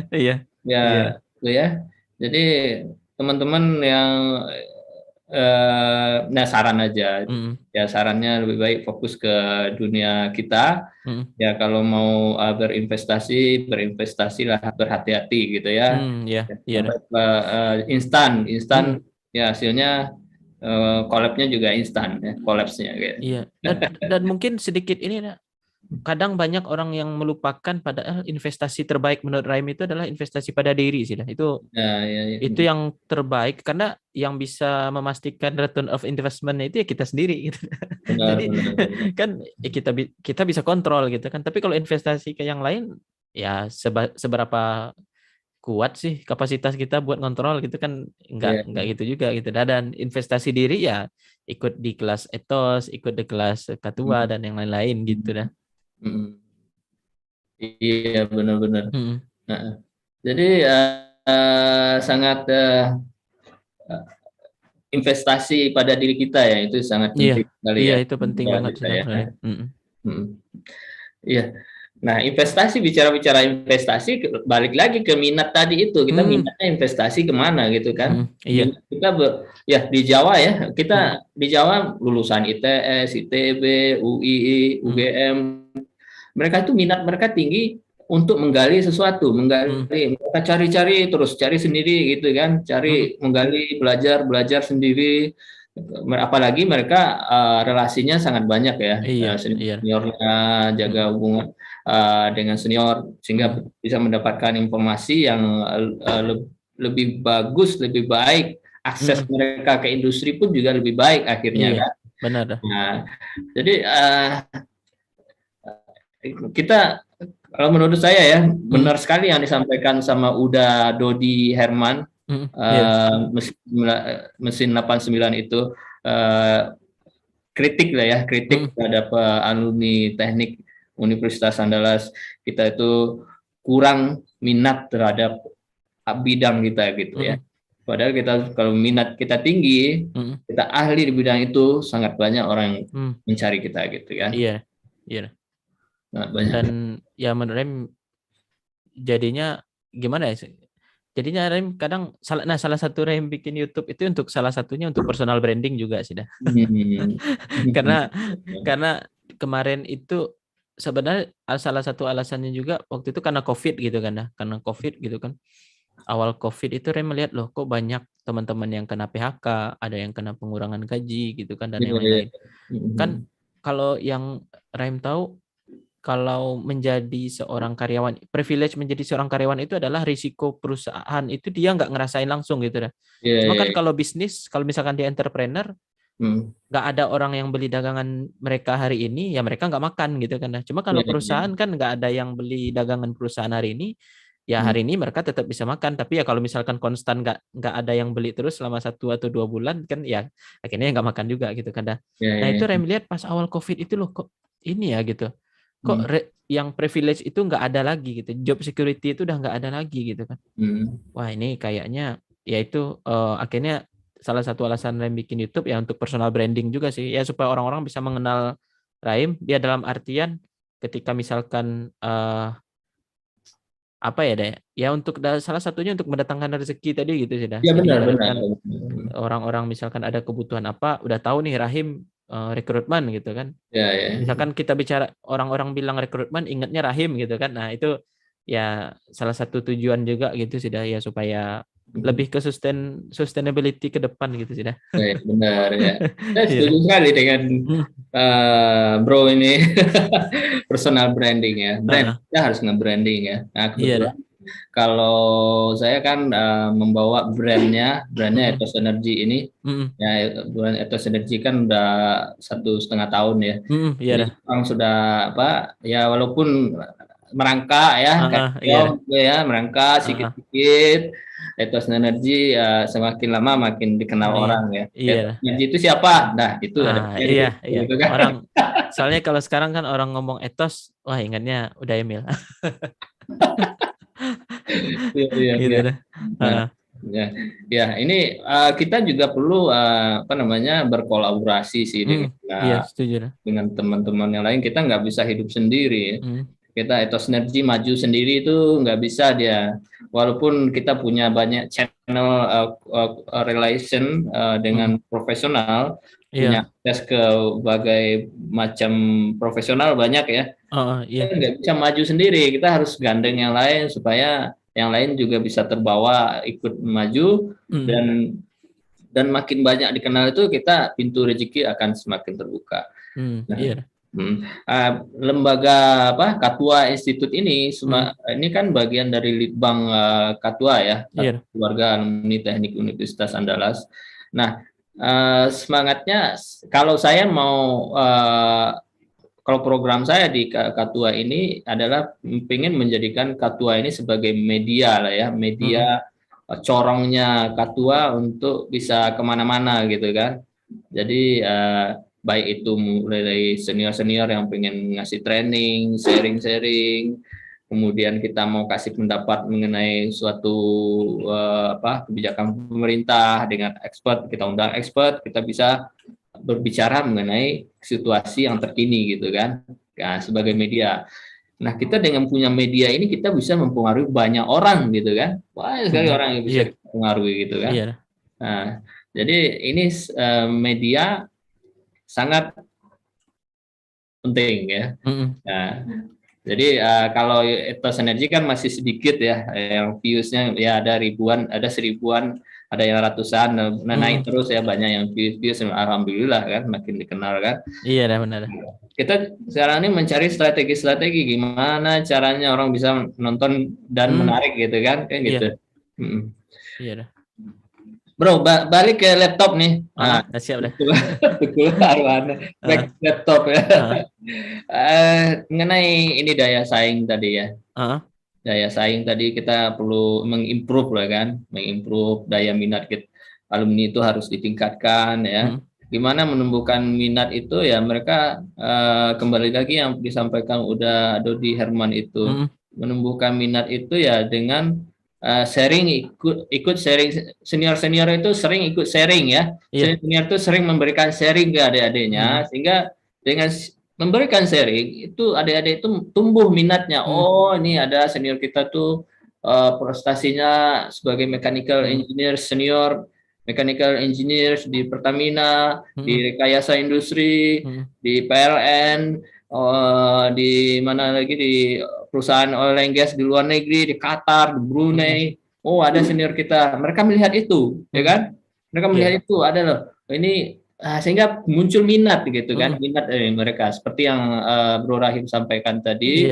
Ya. Jadi teman-teman yang saran aja, ya sarannya lebih baik fokus ke dunia kita. Ya kalau mau berinvestasilah berhati-hati gitu ya. Instan ya hasilnya collapse-nya juga instan ya, collapse-nya gitu. Iya. Dan mungkin sedikit ini kadang banyak orang yang melupakan padahal investasi terbaik menurut Raim itu adalah investasi pada diri sih. Itu Ya. Itu yang terbaik karena yang bisa memastikan return of investment itu ya kita sendiri gitu. Benar, Jadi benar, benar. kan kita bisa kontrol gitu kan. Tapi kalau investasi ke yang lain ya seberapa kuat sih kapasitas kita buat kontrol gitu kan, enggak gitu juga gitu. Dan investasi diri ya ikut di kelas etos, ikut di kelas ketua dan yang lain-lain gitu dah. Iya, benar-benar. Nah, jadi sangat investasi pada diri kita ya, itu sangat penting sekali Iya ya. itu penting banget Kita sih ya. sebenarnya. Iya. Nah, investasi, bicara investasi, balik lagi ke minat tadi itu. Kita minatnya investasi kemana gitu kan? Iya. Minat kita ya di Jawa ya, kita di Jawa lulusan ITS, ITB, UI, UGM. Mereka itu minat mereka tinggi untuk menggali sesuatu, mereka cari-cari terus, cari sendiri gitu kan, menggali, belajar sendiri. Apalagi mereka relasinya sangat banyak ya, seniornya jaga hubungan dengan senior sehingga bisa mendapatkan informasi yang lebih bagus, lebih baik. Akses mereka ke industri pun juga lebih baik akhirnya kan. Benar. Nah, jadi kita, kalau menurut saya ya, benar sekali yang disampaikan sama Uda Dodi Herman, mesin 89 itu, kritik lah ya, kritik terhadap alumni teknik Universitas Andalas kita itu kurang minat terhadap bidang kita gitu ya. Padahal kita kalau minat kita tinggi, kita ahli di bidang itu, sangat banyak orang mencari kita gitu kan. Iya. Dan ya menurut jadinya gimana ya? Jadinya Rem kadang salah satu Rem bikin YouTube itu salah satunya untuk personal branding juga sih dah. karena kemarin itu sebenarnya salah satu alasannya juga waktu itu karena COVID gitu kan dah. Karena COVID gitu kan. Awal COVID itu Rem melihat loh kok banyak teman-teman yang kena PHK, ada yang kena pengurangan gaji gitu kan dan yang lain-lain. Kan kalau yang Rem tahu, kalau menjadi seorang karyawan, privilege menjadi seorang karyawan itu adalah risiko perusahaan itu dia nggak ngerasain langsung gitu dah. Cuma kan kalau bisnis, kalau misalkan dia entrepreneur, nggak ada orang yang beli dagangan mereka hari ini, ya mereka nggak makan gitu kan. Cuma kalau perusahaan kan nggak ada yang beli dagangan perusahaan hari ini, ya hari ini mereka tetap bisa makan. Tapi ya kalau misalkan konstan nggak ada yang beli terus selama 1 atau 2 bulan kan ya akhirnya nggak makan juga gitu kan. Nah itu Rem lihat pas awal COVID itu loh kok ini ya gitu. Kok yang privilege itu nggak ada lagi gitu, job security itu udah nggak ada lagi gitu kan. Wah ini kayaknya ya itu akhirnya salah satu alasan Raim bikin YouTube ya untuk personal branding juga sih ya, supaya orang-orang bisa mengenal Raim dia dalam artian ketika misalkan apa ya deh ya untuk salah satunya untuk mendatangkan rezeki tadi gitu sih dah. Ya, Jadi benar. orang-orang misalkan ada kebutuhan apa udah tahu nih Rahim rekrutmen gitu kan. Misalkan kita bicara orang-orang bilang rekrutmen ingatnya Rahim gitu kan. Nah itu ya salah satu tujuan juga gitu sih dah ya, supaya lebih ke sustainability ke depan gitu sih dah. Benar ya. Saya setuju sekali dengan bro ini. Personal branding ya. Kita harus nge-branding ya. Nah, kebetulan kalau saya kan membawa brandnya Ethos Energy ini. Ya, brand Ethos Energy kan udah 1,5 tahun ya. Jadi orang sudah ya walaupun merangkak ya, merangkak sedikit-sedikit. Ethos Energy semakin lama makin dikenal orang ya. Ethos Energy itu siapa? Nah, itu ada. Iya. Gitu kan? Orang soalnya kalau sekarang kan orang ngomong ethos, wah ingatnya udah Emil. Iya. Gitu dah. Ya, ini kita juga perlu berkolaborasi sih dengan teman-teman yang lain. Kita nggak bisa hidup sendiri. Kita Ethos Energy maju sendiri itu nggak bisa dia. Walaupun kita punya banyak channel relation dengan profesional, punya akses ke berbagai macam profesional banyak ya. Kita nggak bisa maju sendiri. Kita harus gandeng yang lain supaya yang lain juga bisa terbawa ikut maju, dan makin banyak dikenal itu kita pintu rezeki akan semakin terbuka. Lembaga Katua Institut ini ini kan bagian dari Litbang Katua ya, keluarga alumni Teknik Universitas Andalas. Nah, semangatnya kalau saya mau kalau program saya di Katua ini adalah ingin menjadikan Katua ini sebagai media lah ya, media corongnya Katua untuk bisa kemana-mana gitu kan. Jadi baik itu mulai dari senior-senior yang pengen ngasih training, sharing-sharing, kemudian kita mau kasih pendapat mengenai suatu kebijakan pemerintah dengan expert, kita undang expert, kita bisa berbicara mengenai situasi yang terkini gitu kan, ya, sebagai media. Nah, kita dengan punya media ini kita bisa mempengaruhi banyak orang gitu kan, banyak sekali orang yang bisa dipengaruhi gitu kan. Nah, jadi ini media sangat penting ya. Nah, jadi kalau Ethos Energy kan masih sedikit ya, yang viewsnya ya ada ribuan, ada seribuan, ada yang ratusan, naik terus ya, banyak yang views, alhamdulillah kan makin dikenal kan. Iya benar. Kita sekarang ini mencari strategi gimana caranya orang bisa nonton dan menarik gitu kan, kayak gitu. Iya. Bro, balik ke laptop nih. Siap dah. Back laptop ya. Mengenai ini daya saing tadi ya. Daya saing tadi kita perlu mengimprove lah kan, mengimprove daya minat kita. Alumni itu harus ditingkatkan ya. Gimana menumbuhkan minat itu ya, mereka kembali lagi yang disampaikan udah Dodi Herman itu, menumbuhkan minat itu ya dengan sharing, ikut sharing. Senior itu sering ikut sharing ya. Senior itu sering memberikan sharing ke adik-adiknya, sehingga dengan memberikan sharing itu adik-adik itu tumbuh minatnya. Oh, ini ada senior kita tuh prestasinya sebagai mechanical engineer senior, mechanical engineers di Pertamina, di Rekayasa Industri, di PLN, di mana lagi, di perusahaan oil and gas di luar negeri, di Qatar, di Brunei. Oh, ada senior kita. Mereka melihat itu, ya kan? Mereka melihat itu ada loh. Ini sehingga muncul minat gitu kan, minat dari mereka. Seperti yang Bro Rahim sampaikan tadi,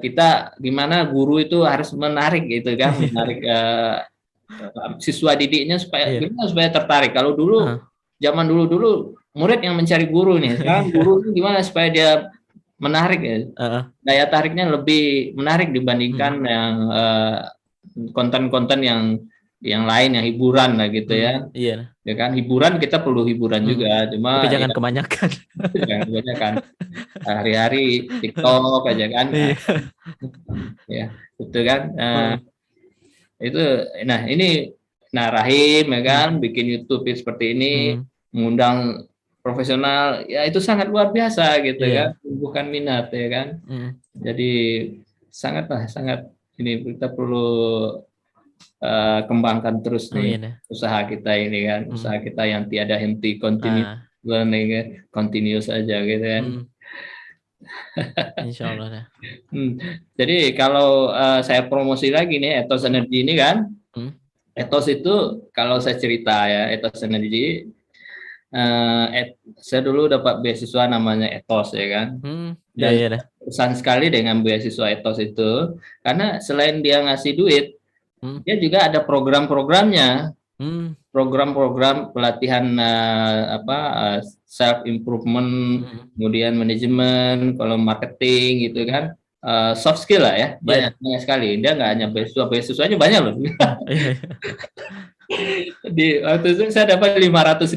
kita gimana guru itu harus menarik gitu kan, menarik siswa didiknya supaya tertarik. Kalau dulu zaman dulu murid yang mencari guru nih. Sekarang guru itu gimana supaya dia menarik ya. Daya tariknya lebih menarik dibandingkan yang konten-konten yang lain, yang hiburan lah gitu ya. Iya. Ya kan, hiburan kita perlu hiburan juga, cuma tapi jangan kebanyakan. Jangan kebanyakan. Hari-hari TikTok aja kan. Ya, itu kan. Itu ini Rahim ya kan, bikin YouTube seperti ini, mengundang profesional, ya itu sangat luar biasa gitu kan, tumbuhkan minat ya kan. Jadi sangat ini kita perlu kembangkan terus nih usaha kita ini kan, usaha kita yang tiada henti, continuous aja gitu kan. Insya Allah. Jadi kalau saya promosi lagi nih Ethos Energy ini kan, Ethos itu kalau saya cerita ya, Ethos Energy, saya dulu dapat beasiswa namanya Ethos ya kan, dan pesan sekali dengan beasiswa Ethos itu, karena selain dia ngasih duit, dia juga ada program-programnya, program-program pelatihan self improvement, kemudian manajemen, kalau marketing gitu kan, soft skill lah ya, banyak sekali. Dia nggak hanya beasiswanya banyak loh. Waktu itu saya dapat 500.000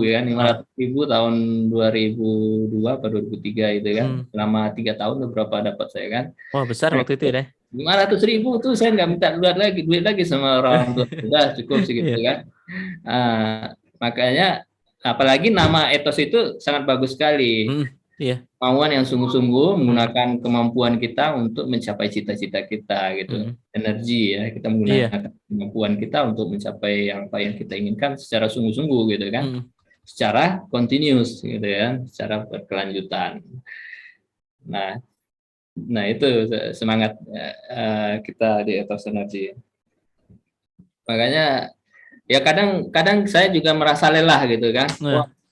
ya, 500.000 tahun 2002 atau 2003 itu kan, selama 3 tahun berapa dapat saya kan. Wah, besar waktu itu deh. 500.000 tuh saya nggak minta duit lagi sama orang tua, sudah cukup segitu kan. Makanya apalagi nama Ethos itu sangat bagus sekali. Kemauan yang sungguh-sungguh menggunakan kemampuan kita untuk mencapai cita-cita kita gitu. Energi ya, kita menggunakan kemampuan kita untuk mencapai apa yang kita inginkan secara sungguh-sungguh gitu kan. Secara continuous gitu ya, secara berkelanjutan. Nah itu semangat kita di Ethos Energy. Makanya ya kadang saya juga merasa lelah gitu kan.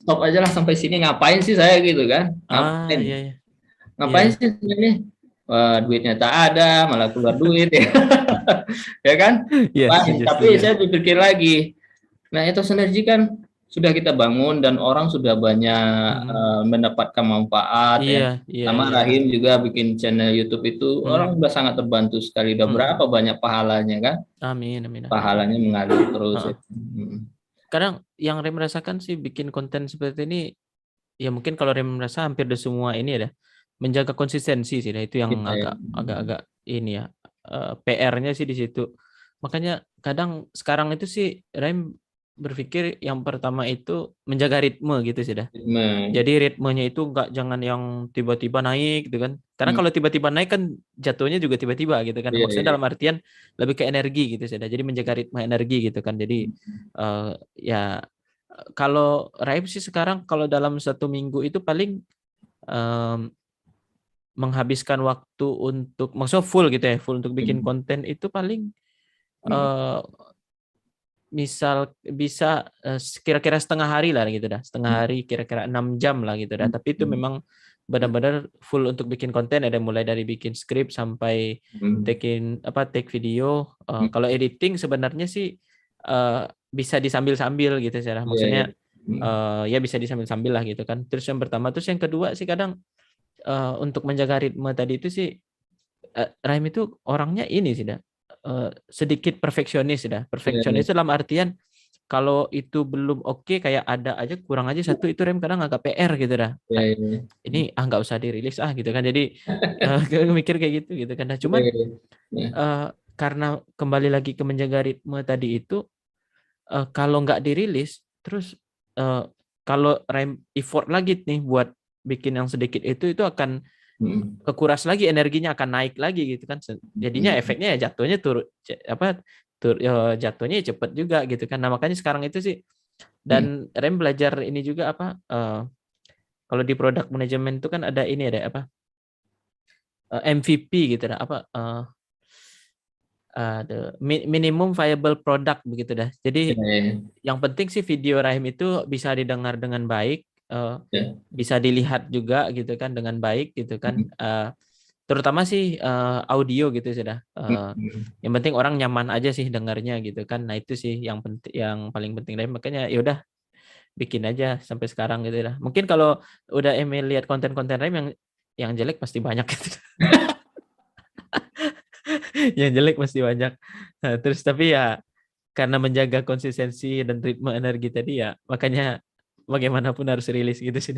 stop aja lah sampai sini, ngapain sih saya gitu kan, ngapain iya, iya. ngapain sih ini, duitnya tak ada malah keluar duit ya. Ya kan, tapi saya berpikir lagi, nah itu sinergi kan sudah kita bangun dan orang sudah banyak mendapatkan manfaat ya. Sama Rahim juga bikin channel YouTube itu, orang sudah sangat terbantu sekali. Udah berapa banyak pahalanya kan? Amin. Pahalanya mengalir terus. Ya. Kadang yang Rem merasakan sih bikin konten seperti ini, ya mungkin kalau Rem merasa hampir di semua ini ada menjaga konsistensi sih, itu yang agak ini ya, PR-nya sih di situ. Makanya kadang sekarang itu sih Rem berpikir yang pertama itu menjaga ritme gitu sih dah. Jadi ritmenya itu jangan yang tiba-tiba naik gitu kan. Karena kalau tiba-tiba naik kan jatuhnya juga tiba-tiba gitu kan. Maksudnya dalam artian lebih ke energi gitu sih dah. Jadi menjaga ritme energi gitu kan. Jadi ya kalau Raib sih sekarang kalau dalam 1 minggu itu paling menghabiskan waktu untuk, maksudnya full gitu ya, full untuk bikin konten itu paling misal bisa kira-kira setengah hari lah gitu dah, setengah hari kira-kira 6 jam lah gitu dah. Tapi itu memang benar-benar full untuk bikin konten, ada mulai dari bikin skrip sampai take video. Kalau editing sebenarnya sih bisa disambil-sambil gitu sih, maksudnya ya bisa disambil-sambil lah gitu kan. Terus yang pertama, terus yang kedua sih kadang untuk menjaga ritme tadi itu sih Rahim itu orangnya ini sih dah, sedikit perfeksionis dah. Perfeksionis dalam artian kalau itu belum oke, kayak ada aja kurang aja satu, itu Rem kadang agak PR gitu dah. Ini nggak usah dirilis gitu kan. Jadi mikir kayak gitu kan. Nah, cuman karena kembali lagi ke menjaga ritme tadi itu, kalau nggak dirilis terus, kalau Rem effort lagi nih buat bikin yang sedikit itu akan kekuras lagi, energinya akan naik lagi gitu kan. Jadinya efeknya ya jatuhnya jatuhnya cepet juga gitu kan. Nah, makanya sekarang itu sih, dan Rem belajar ini juga kalau di product management itu kan ada ini, ada MVP gitu dah, minimum viable product begitu dah. Jadi yang penting sih video Rahim itu bisa didengar dengan baik, bisa dilihat juga gitu kan dengan baik gitu kan. Terutama sih audio gitu sudah. Yang penting orang nyaman aja sih dengarnya gitu kan. Nah, itu sih yang penting, yang paling penting deh. Makanya ya udah bikin aja sampai sekarang gitu lah. Mungkin kalau udah Emil lihat konten-konten Rem yang jelek pasti banyak gitu. Yang jelek pasti banyak. Nah, terus tapi ya karena menjaga konsistensi dan ritme energi tadi ya, makanya bagaimanapun harus rilis gitu sih.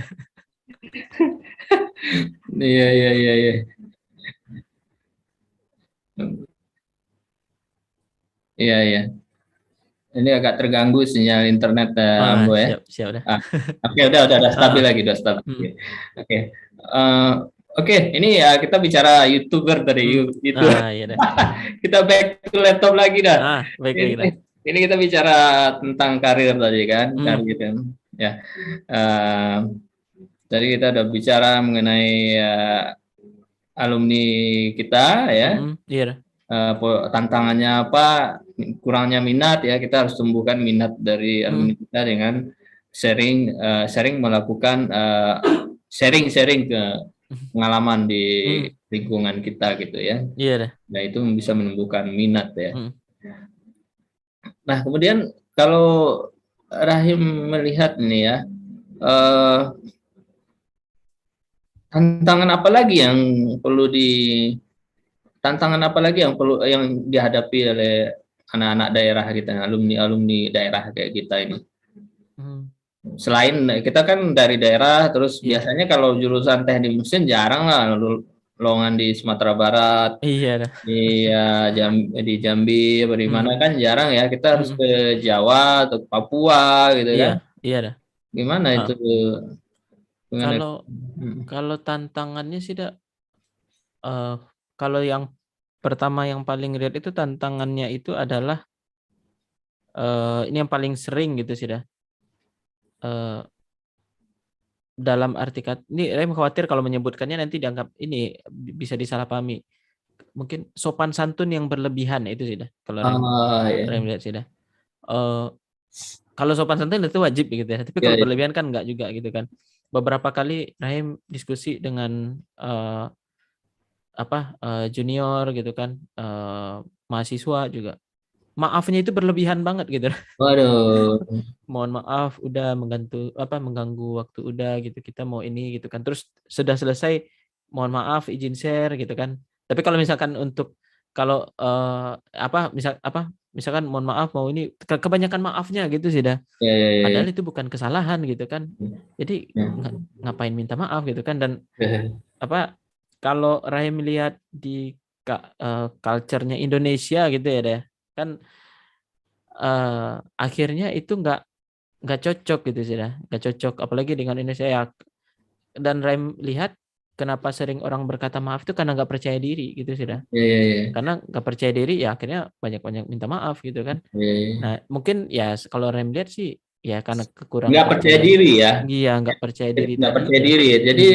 Iya. Iya. Ini agak terganggu sinyal internet Ambo ya. Siap dah. Oke, udah stabil lagi, udah stabil. Oke, ini ya kita bicara YouTuber tadi itu. Kita back to laptop lagi dah. Ini kita bicara tentang karir tadi kan, karir kan. Ya. Tadi kita udah bicara mengenai alumni kita ya. Tantangannya apa, kurangnya minat ya, kita harus tumbuhkan minat dari alumni kita dengan sharing melakukan sharing ke pengalaman di lingkungan kita gitu ya. Nah, itu bisa menumbuhkan minat ya. Nah, kemudian kalau Rahim melihat nih ya, tantangan apa lagi yang yang dihadapi oleh anak-anak daerah kita, alumni daerah kayak kita ini. Selain kita kan dari daerah, terus biasanya kalau jurusan teknik mesin jarang lah lowongan di Sumatera Barat, di Jambi, di mana kan jarang ya. Kita harus ke Jawa atau Papua gitu kan. Gimana itu? Kalau tantangannya sih kalau yang pertama yang paling real itu tantangannya itu adalah ini yang paling sering gitu sih dalam arti ini Rem khawatir kalau menyebutkannya nanti dianggap ini bisa disalahpahami. Mungkin sopan santun yang berlebihan itu sih kalau Rem lihat sih kalau sopan santun itu wajib gitu ya. Tapi kalau berlebihan kan enggak juga gitu kan. Beberapa kali Rahim diskusi dengan junior gitu kan, mahasiswa juga. Maafnya itu berlebihan banget gitu. Waduh. Mohon maaf udah mengganggu waktu udah gitu. Kita mau ini gitu kan. Terus sudah selesai, mohon maaf izin share gitu kan. Tapi kalau misalkan misalkan mohon maaf mau ini kebanyakan maafnya gitu sih dah. Padahal itu bukan kesalahan gitu kan. Jadi ngapain minta maaf gitu kan. Dan kalau Rahim lihat di culture-nya Indonesia gitu ya deh, kan akhirnya itu nggak cocok gitu sih dah, nggak cocok apalagi dengan Indonesia ya. Dan Rahim lihat kenapa sering orang berkata maaf itu karena nggak percaya diri gitu sih dah. Karena nggak percaya diri ya akhirnya banyak minta maaf gitu kan. Nah mungkin ya kalau Rahim lihat sih ya karena kekurangan nggak percaya diri ya. Iya nggak percaya diri nggak tadi. Percaya diri. Jadi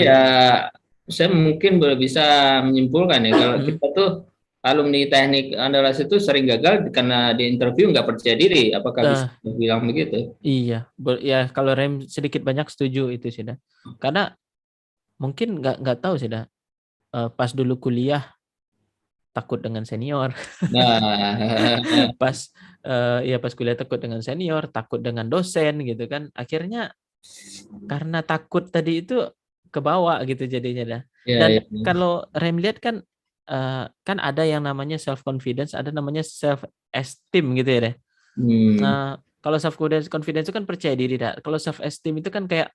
saya mungkin bisa menyimpulkan ya kalau kita tuh alumni teknik Andalas itu sering gagal karena di interview nggak percaya diri. Apakah bisa bilang begitu? Iya, ya kalau Rem sedikit banyak setuju itu sih dah. Karena mungkin nggak tahu sih dah. Pas dulu kuliah takut dengan senior. Nah, pas kuliah takut dengan senior, takut dengan dosen gitu kan. Akhirnya karena takut tadi itu kebawa gitu jadinya dah. Dan kalau Rem lihat kan ada yang namanya self confidence, ada namanya self esteem gitu ya deh. Nah, kalau self confidence itu kan percaya diri dah. Kalau self esteem itu kan kayak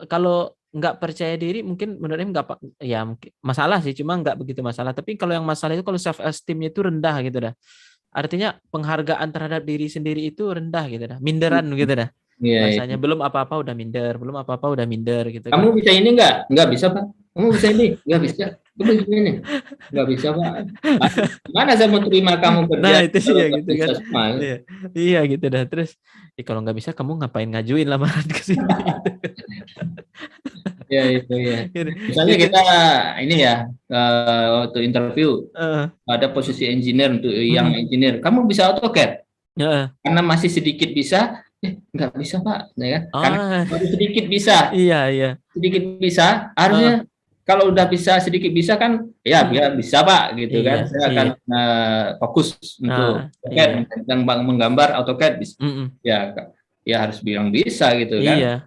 kalau nggak percaya diri mungkin menurut Rem nggak ya masalah sih, cuma nggak begitu masalah. Tapi kalau yang masalah itu kalau self esteemnya itu rendah gitu dah. Artinya penghargaan terhadap diri sendiri itu rendah gitu dah, minderan gitu dah. Rasanya belum apa-apa udah minder, belum apa-apa udah minder gitu kan. Kamu bisa ini nggak? Nggak bisa, Pak. Kamu bisa ini? Nggak bisa. Kamu bisa ini? Nggak bisa, Pak. Mana saya mau terima kamu kerja? Nah, itu sih ya gitu kan. Semua. Iya gitu dah. Terus kalau nggak bisa kamu ngapain ngajuin lamaran ke sini gitu. Ya itu ya. Misalnya kita ini ya waktu interview ada posisi engineer untuk yang engineer. Kamu bisa AutoCAD? Karena masih sedikit bisa, nggak bisa Pak, ya kan? Karena masih sedikit bisa. Iya. Sedikit bisa, harusnya kalau udah bisa sedikit bisa kan, ya biar bisa Pak, gitu kan? Saya akan fokus untuk AutoCAD dan menggambar AutoCAD bisa. Ya harus bilang bisa gitu kan?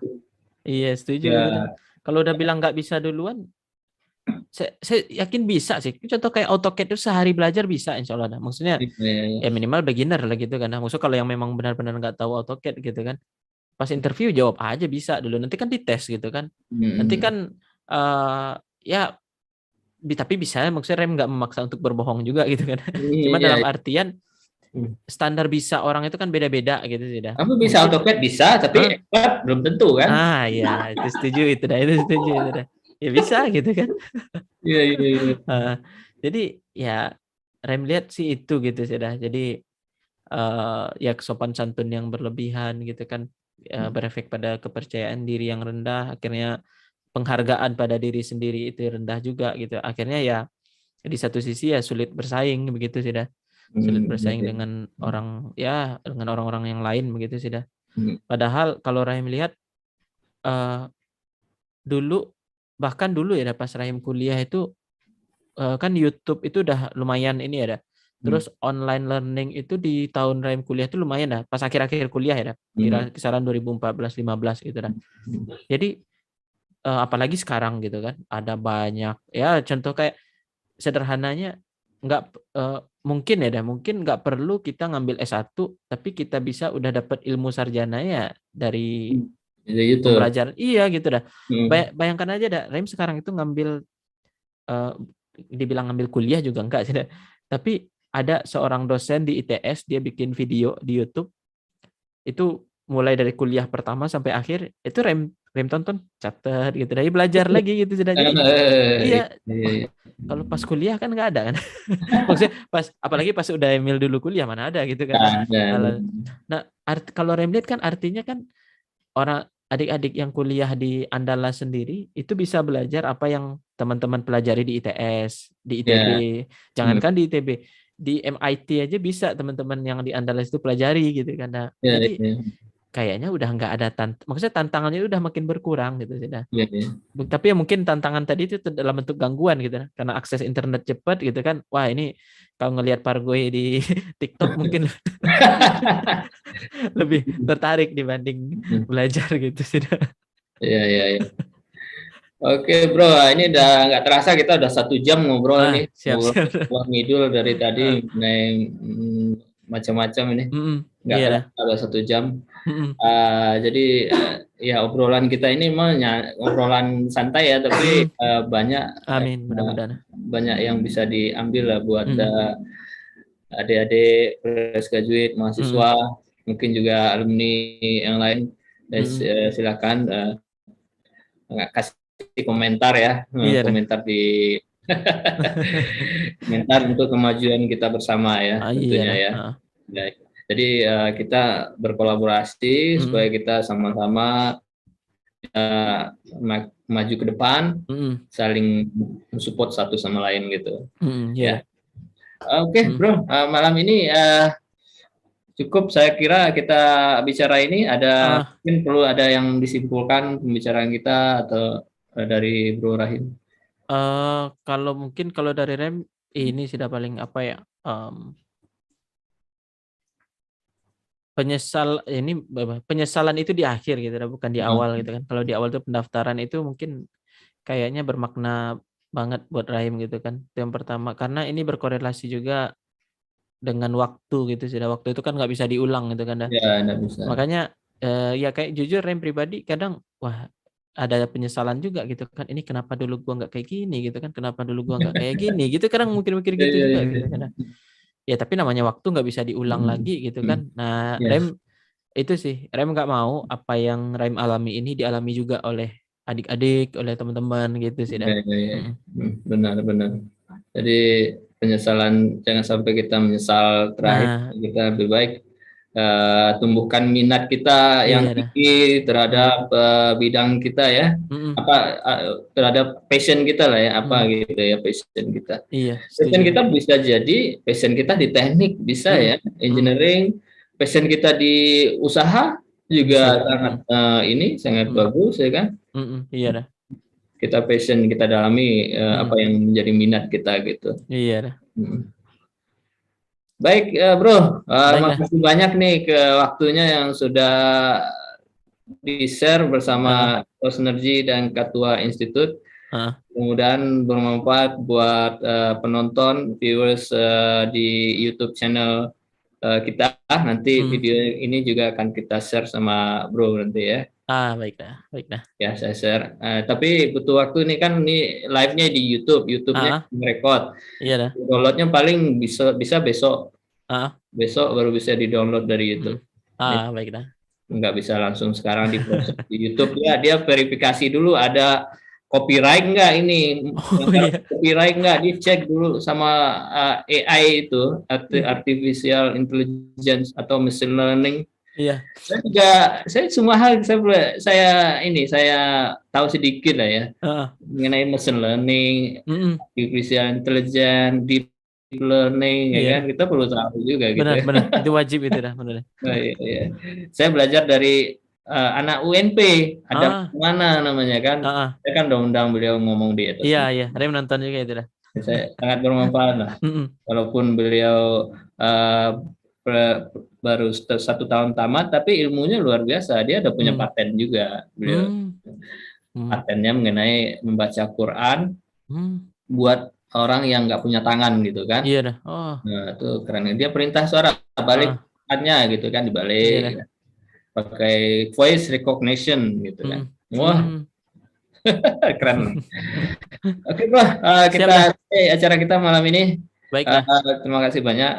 Iya setuju. Kalau udah bilang nggak bisa duluan, saya yakin bisa sih. Contoh kayak AutoCAD itu sehari belajar bisa insya Allah. Maksudnya ya minimal beginner lah gitu kan. Maksudnya kalau yang memang benar-benar nggak tahu AutoCAD gitu kan, pas interview jawab aja bisa dulu. Nanti kan dites gitu kan. Nanti kan tapi bisa. Maksudnya Rem nggak memaksa untuk berbohong juga gitu kan. Cuma dalam artian standar bisa orang itu kan beda-beda gitu sih dah. Kamu bisa AutoCAD bisa, tapi expert belum tentu kan? Ya itu setuju itu dah. Ya bisa gitu kan. Iya. Jadi ya Rem lihat sih itu gitu sih dah. Jadi ya kesopan santun yang berlebihan gitu kan berefek pada kepercayaan diri yang rendah. Akhirnya penghargaan pada diri sendiri itu rendah juga gitu. Akhirnya ya di satu sisi ya sulit bersaing begitu sih dah. Sulit bersaing dengan dengan orang-orang yang lain begitu sih dah. Padahal kalau Rahim lihat bahkan dulu ya pas Rahim kuliah itu kan YouTube itu udah lumayan ini ya dah. Terus online learning itu di tahun Rahim kuliah itu lumayan dah. Pas akhir-akhir kuliah ya dah. Kisaran 2014-15 gitu dah. Jadi apalagi sekarang gitu kan ada banyak ya contoh kayak sederhananya mungkin nggak perlu kita ngambil S1 tapi kita bisa udah dapat ilmu sarjana ya dari pembelajaran gitu dah. Bayangkan aja dah Rahim sekarang itu ngambil dibilang ngambil kuliah juga enggak sih dah. Tapi ada seorang dosen di ITS dia bikin video di YouTube itu mulai dari kuliah pertama sampai akhir itu Rem tonton catat gitu dari belajar lagi gitu sudah. Jadi kalau pas kuliah kan nggak ada kan. Maksudnya apalagi pas udah Emil dulu kuliah mana ada gitu kan. Nah kalau Rem lihat kan artinya kan orang adik-adik yang kuliah di Andalas sendiri itu bisa belajar apa yang teman-teman pelajari di ITS, di ITB. Jangankan di ITB, di MIT aja bisa teman-teman yang di Andalas itu pelajari gitu kan. Nah, jadi kayaknya udah nggak ada maksudnya tantangannya udah makin berkurang gitu sih. Iya, iya. Tapi ya mungkin tantangan tadi itu dalam bentuk gangguan gitu karena akses internet cepat gitu kan. Wah, ini kalau ngelihat Pargoy di TikTok mungkin lebih tertarik dibanding belajar gitu sih. Iya, iya, iya. Oke bro, ini udah nggak terasa kita udah 1 jam ngobrol nih, siap. ngobrol ngidul dari tadi macam-macam ini, nggak Iya dah. terasa udah 1 jam. Jadi ya obrolan kita ini memang obrolan santai ya, tapi banyak Amin, mudah-mudahan banyak yang bisa diambil lah buat adik-adik fresh graduate, mahasiswa, mungkin juga alumni yang lain. Silakan kasih komentar ya, komentar di komentar untuk kemajuan kita bersama ya, tentunya ya. Jadi kita berkolaborasi supaya kita sama-sama maju ke depan, saling support satu sama lain gitu. Ya. Oke, bro, malam ini cukup. Saya kira kita bicara ini mungkin perlu ada yang disimpulkan pembicaraan kita atau dari Bro Rahim. Kalau dari Rem ini sudah paling apa ya? Penyesalan itu di akhir gitu, bukan di awal gitu kan. Kalau di awal itu pendaftaran itu mungkin kayaknya bermakna banget buat Rahim gitu kan. Itu yang pertama, karena ini berkorelasi juga dengan waktu gitu sih. Waktu itu kan nggak bisa diulang gitu kan. Ya, nggak bisa. Makanya ya kayak jujur Rahim pribadi kadang ada penyesalan juga gitu kan. Ini kenapa dulu gua nggak kayak gini gitu kan? Kenapa dulu gua nggak kayak gini gitu? Kadang mikir-mikir gitu juga gitu kan. Ya tapi namanya waktu nggak bisa diulang lagi gitu kan. Nah, Rem itu sih, Rem nggak mau apa yang Rem alami ini dialami juga oleh adik-adik, oleh teman-teman gitu sih. Benar. Jadi penyesalan, jangan sampai kita menyesal terakhir. Kita lebih baik tumbuhkan minat kita yang tinggi terhadap bidang kita ya, terhadap passion kita lah ya, gitu ya, passion kita. Passion kita bisa jadi passion kita di teknik bisa ya, engineering, passion kita di usaha juga sangat bagus ya kan. Iya dah. Kita passion, kita dalami apa yang menjadi minat kita gitu. Iya dah. Baik, bro, makasih banyak nih ke waktunya yang sudah di-share bersama Synergy dan Ketua Institut. Mudah-mudahan bermanfaat buat penonton, viewers di YouTube channel kita. Nanti video ini juga akan kita share sama bro nanti ya. Baiklah. Ya, saya share. Tapi butuh waktu nih kan, ini live-nya di YouTube. YouTube-nya merekod. Iya dah. Download-nya paling bisa besok. Besok baru bisa di-download dari YouTube. Baiklah. Nggak bisa langsung sekarang di YouTube. Ya, dia verifikasi dulu ada copyright nggak ini. Copyright nggak, dicek dulu sama AI itu, artificial intelligence atau machine learning. Iya. Saya semua hal saya tahu sedikit lah ya mengenai machine learning, artificial intelligence, deep learning ya kan, kita perlu tahu juga gitu. Benar, itu wajib itu dah, benar. Iya. Saya belajar dari anak UNP, ada mana namanya kan, saya kan undang beliau ngomong di atas. Iya, Rem nonton juga itu dah. Saya sangat bermanfaat lah. Walaupun beliau baru 1 tahun tamat, tapi ilmunya luar biasa. Dia udah punya paten juga beliau. Patennya mengenai membaca Quran buat orang yang nggak punya tangan gitu kan. Iya dah. Nah, itu keren. Dia perintah suara baliknya gitu kan, dibalik. Pakai voice recognition gitu kan. Wah. Keren. Oke, bro. Kita acara kita malam ini. Baiklah. Terima kasih banyak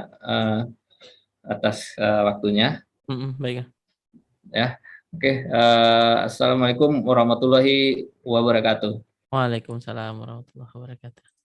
atas waktunya. Baiklah. Ya. Oke. Assalamualaikum warahmatullahi wabarakatuh. Waalaikumsalam warahmatullahi wabarakatuh.